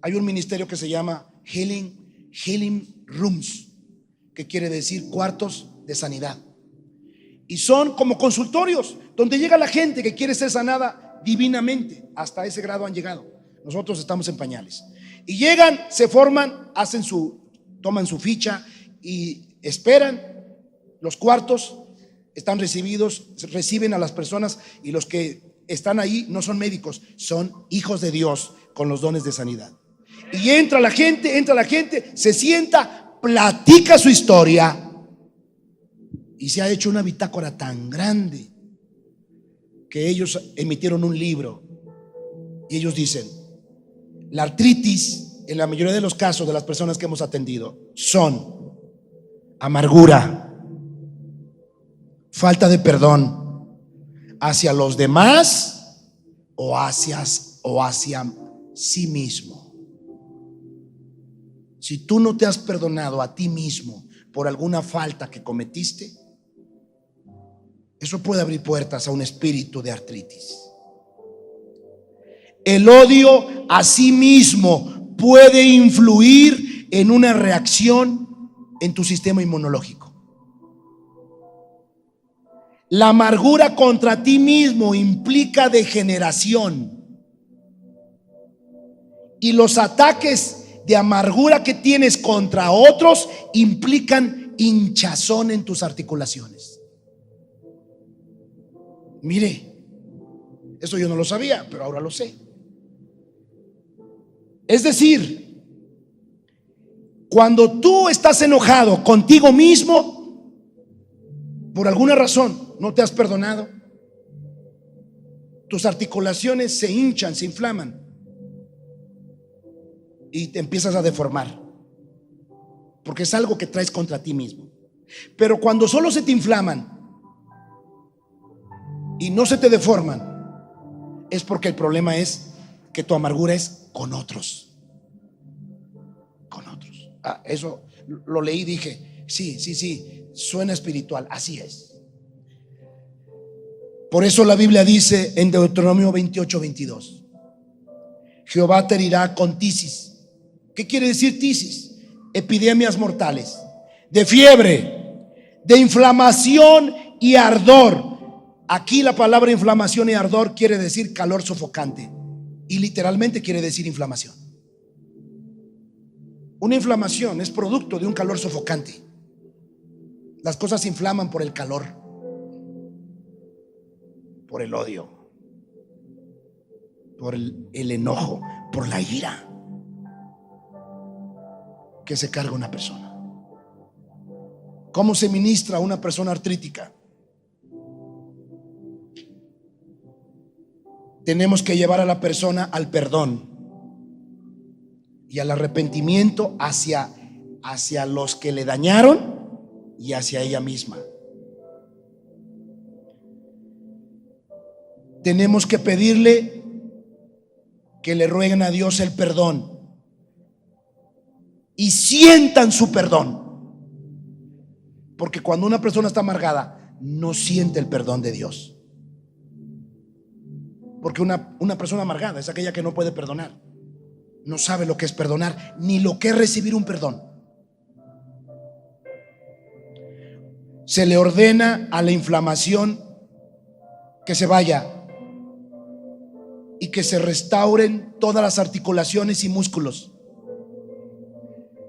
hay un ministerio que se llama Healing Rooms, que quiere decir cuartos de sanidad. Y son como consultorios donde llega la gente que quiere ser sanada divinamente. Hasta ese grado han llegado. Nosotros estamos en pañales. Y llegan, se forman, toman su ficha y esperan. Los cuartos están reciben a las personas, y los que están ahí no son médicos, son hijos de Dios con los dones de sanidad. Y entra la gente, se sienta, platica su historia y se ha hecho una bitácora tan grande que ellos emitieron un libro y ellos dicen: la artritis, en la mayoría de los casos de las personas que hemos atendido, son amargura, falta de perdón hacia los demás o hacia sí mismo. Si tú no te has perdonado a ti mismo por alguna falta que cometiste, eso puede abrir puertas a un espíritu de artritis. El odio a sí mismo puede influir en una reacción en tu sistema inmunológico. La amargura contra ti mismo implica degeneración. Y los ataques de amargura que tienes contra otros implican hinchazón en tus articulaciones. Mire, eso yo no lo sabía, pero ahora lo sé. Es decir, cuando tú estás enojado contigo mismo, por alguna razón no te has perdonado, tus articulaciones se hinchan, se inflaman y te empiezas a deformar, porque es algo que traes contra ti mismo. Pero cuando solo se te inflaman y no se te deforman, es porque el problema es que tu amargura es con otros. Con otros. Eso lo leí y dije, sí, suena espiritual, así es. Por eso la Biblia dice en Deuteronomio 28:22: Jehová te herirá con tisis. ¿Qué quiere decir tisis? Epidemias mortales, de fiebre, de inflamación y ardor. Aquí la palabra inflamación y ardor quiere decir calor sofocante, y literalmente quiere decir inflamación. Una inflamación es producto de un calor sofocante. Las cosas se inflaman por el calor, por el odio, por el enojo, por la ira que se carga una persona. ¿Cómo se ministra a una persona artrítica? Tenemos que llevar a la persona al perdón y al arrepentimiento hacia los que le dañaron y hacia ella misma. Tenemos que pedirle que le rueguen a Dios el perdón y sientan su perdón, porque cuando una persona está amargada no siente el perdón de Dios. Porque una persona amargada es aquella que no puede perdonar, no sabe lo que es perdonar ni lo que es recibir un perdón. Se le ordena a la inflamación que se vaya y que se restauren todas las articulaciones y músculos.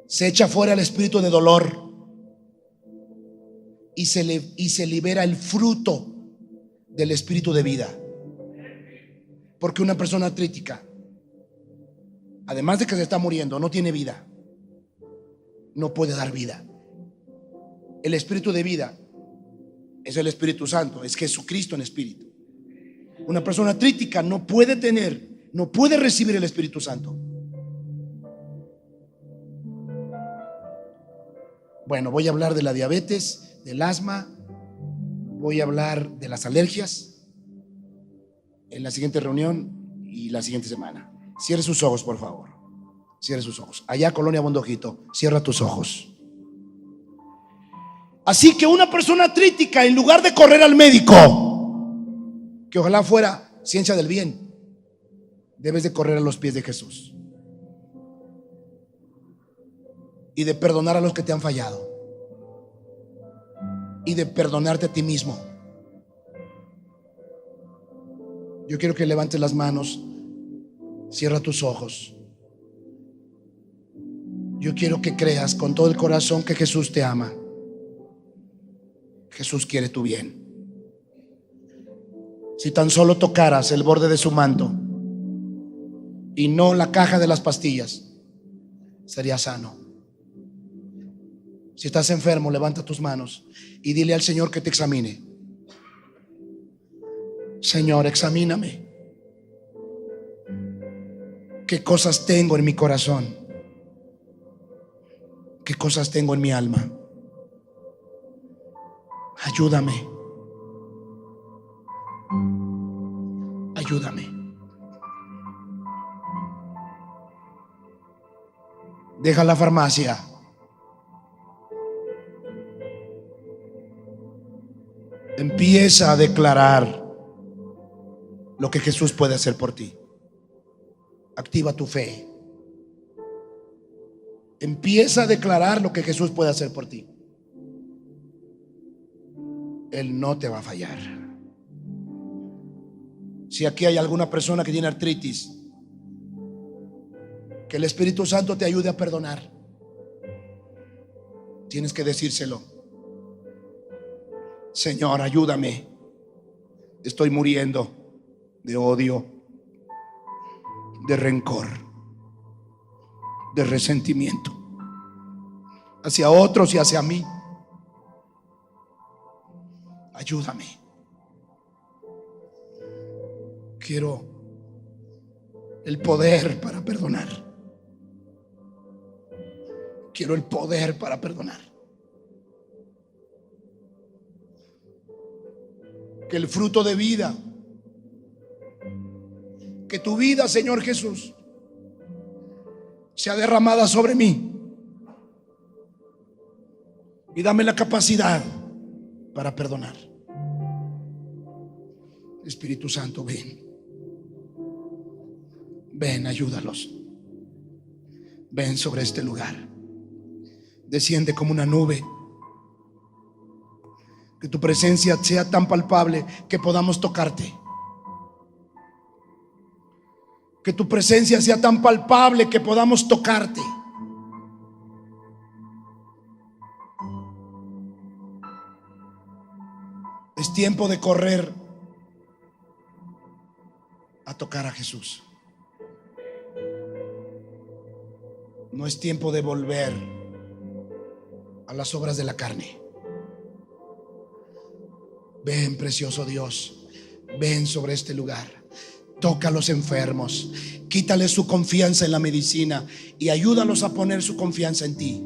Se echa fuera el espíritu de dolor y se libera el fruto del espíritu de vida. Porque una persona artrítica, además de que se está muriendo, no tiene vida, no puede dar vida. El espíritu de vida es el Espíritu Santo, es Jesucristo en espíritu. Una persona artrítica no puede recibir el Espíritu Santo. Bueno, voy a hablar de la diabetes, del asma, voy a hablar de las alergias en la siguiente reunión y la siguiente semana. Cierre sus ojos, por favor. Cierre sus ojos. Allá, Colonia Bondojito, cierra tus ojos. Así que una persona artrítica, en lugar de correr al médico, que ojalá fuera ciencia del bien, debes de correr a los pies de Jesús y de perdonar a los que te han fallado y de perdonarte a ti mismo. Yo quiero que levantes las manos, cierra tus ojos. Yo quiero que creas con todo el corazón que Jesús te ama. Jesús quiere tu bien. Si tan solo tocaras el borde de su manto y no la caja de las pastillas, serías sano. Si estás enfermo, levanta tus manos y dile al Señor que te examine. Señor, examíname. ¿Qué cosas tengo en mi corazón? ¿Qué cosas tengo en mi alma? Ayúdame. Ayúdame. Deja la farmacia. Empieza a declarar lo que Jesús puede hacer por ti. Activa tu fe. Empieza a declarar lo que Jesús puede hacer por ti. Él no te va a fallar. Si aquí hay alguna persona que tiene artritis, que el Espíritu Santo te ayude a perdonar. Tienes que decírselo. Señor, ayúdame. Estoy muriendo de odio, de rencor, de resentimiento hacia otros y hacia mí. Ayúdame. Quiero el poder para perdonar. Quiero el poder para perdonar. Que el fruto de vida, que tu vida, Señor Jesús, sea derramada sobre mí. Y dame la capacidad para perdonar. Espíritu Santo, ven. Ven, ayúdalos. Ven sobre este lugar. Desciende como una nube. Que tu presencia sea tan palpable que podamos tocarte. Que tu presencia sea tan palpable que podamos tocarte. Es tiempo de correr a tocar a Jesús. No es tiempo de volver a las obras de la carne. Ven, precioso Dios, ven sobre este lugar. Toca a los enfermos, quítales su confianza en la medicina y ayúdalos a poner su confianza en ti.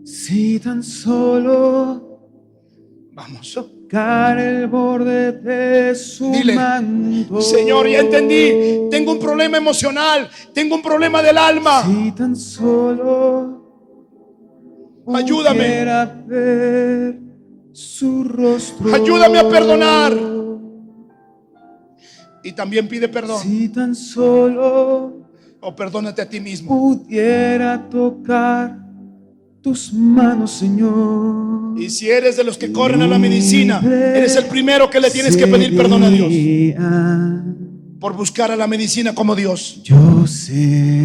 Si tan solo vamos, tocar el borde de su dile, manto. Señor, ya entendí, tengo un problema emocional, tengo un problema del alma. Si tan solo ayúdame, pudiera ver su rostro. Ayúdame a perdonar. Y también pide perdón. Si tan solo perdónate a ti mismo. Pudiera tocar tus manos, Señor. Y si eres de los que corren a la medicina, eres el primero que le tienes que pedir perdón a Dios por buscar a la medicina como Dios. Yo sé.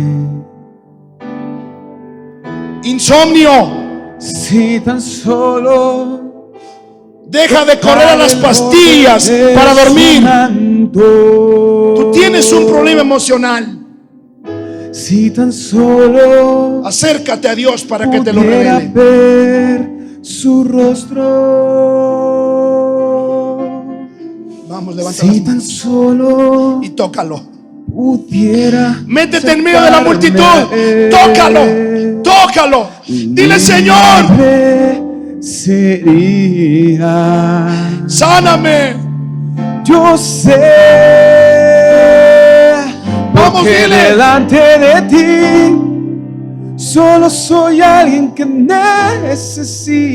Insomnio. Si tan solo deja de correr a las pastillas para dormir. Tú tienes un problema emocional. Si tan solo acércate a Dios para que te lo revele. Ver su rostro. Vamos, levanta si las tan manos solo y tócalo. Pudiera métete en medio de la multitud. Tócalo, tócalo. Dile, Señor, sería. Sáname. Yo sé. Vamos, dile. Delante de ti solo soy alguien que necesita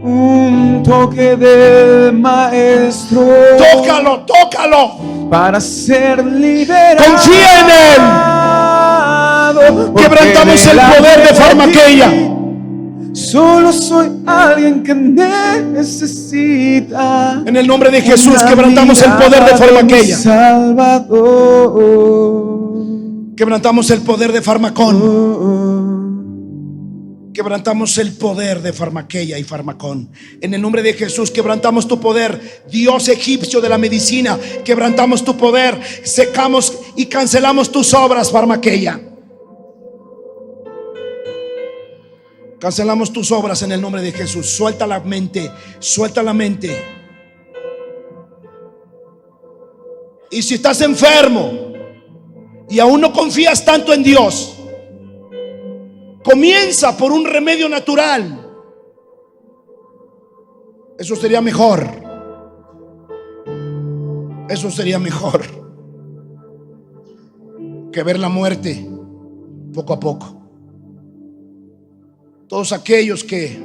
un toque de maestro. Tócalo, tócalo. Para ser liberado. Confía en Él. Quebrantamos el poder de forma aquella. Solo soy alguien que necesita. En el nombre de Jesús quebrantamos el poder de forma aquella. Salvador. Quebrantamos el poder de farmacón. Quebrantamos el poder de Farmaqueia y Farmacón. En el nombre de Jesús, quebrantamos tu poder, Dios egipcio de la medicina. Quebrantamos tu poder, secamos y cancelamos tus obras, Farmaqueia. Cancelamos tus obras en el nombre de Jesús. Suelta la mente, suelta la mente. Y si estás enfermo y aún no confías tanto en Dios, comienza por un remedio natural. Eso sería mejor. Eso sería mejor que ver la muerte poco a poco. Todos aquellos que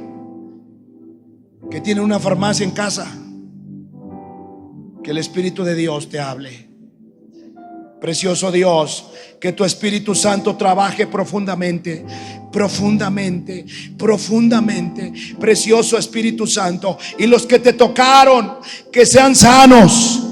tienen una farmacia en casa, que el Espíritu de Dios te hable. Precioso Dios, que tu Espíritu Santo trabaje profundamente, profundamente, profundamente. Precioso Espíritu Santo. Y los que te tocaron, que sean sanos.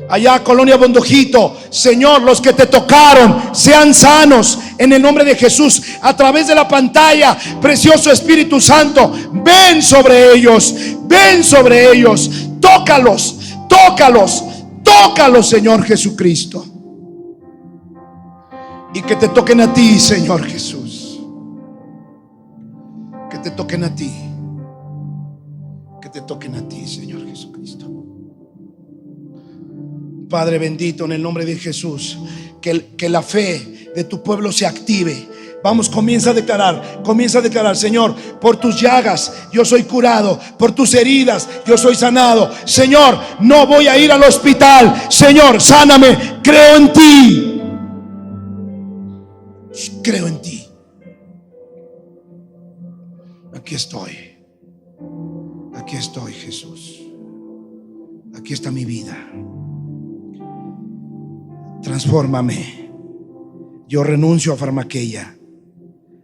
Allá Colonia Bondojito, Señor, los que te tocaron sean sanos en el nombre de Jesús. A través de la pantalla, precioso Espíritu Santo, ven sobre ellos, ven sobre ellos. Tócalos, tócalos, tócalos, Señor Jesucristo. Y que te toquen a ti, Señor Jesús. Que te toquen a ti. Que te toquen a ti, Señor Jesucristo. Padre bendito, en el nombre de Jesús, que la fe de tu pueblo se active. Vamos, comienza a declarar, Señor, por tus llagas yo soy curado, por tus heridas yo soy sanado. Señor, no voy a ir al hospital. Señor, sáname, creo en ti. Creo en ti. Aquí estoy, Jesús. Aquí está mi vida. Transfórmame. Yo renuncio a Farmaqueia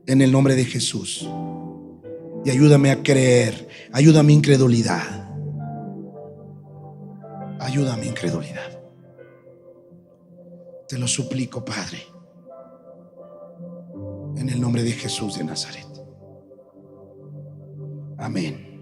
en el nombre de Jesús. Y ayúdame a creer. Ayuda a mi incredulidad. Ayuda a mi incredulidad. Te lo suplico, Padre, en el nombre de Jesús de Nazaret. Amén.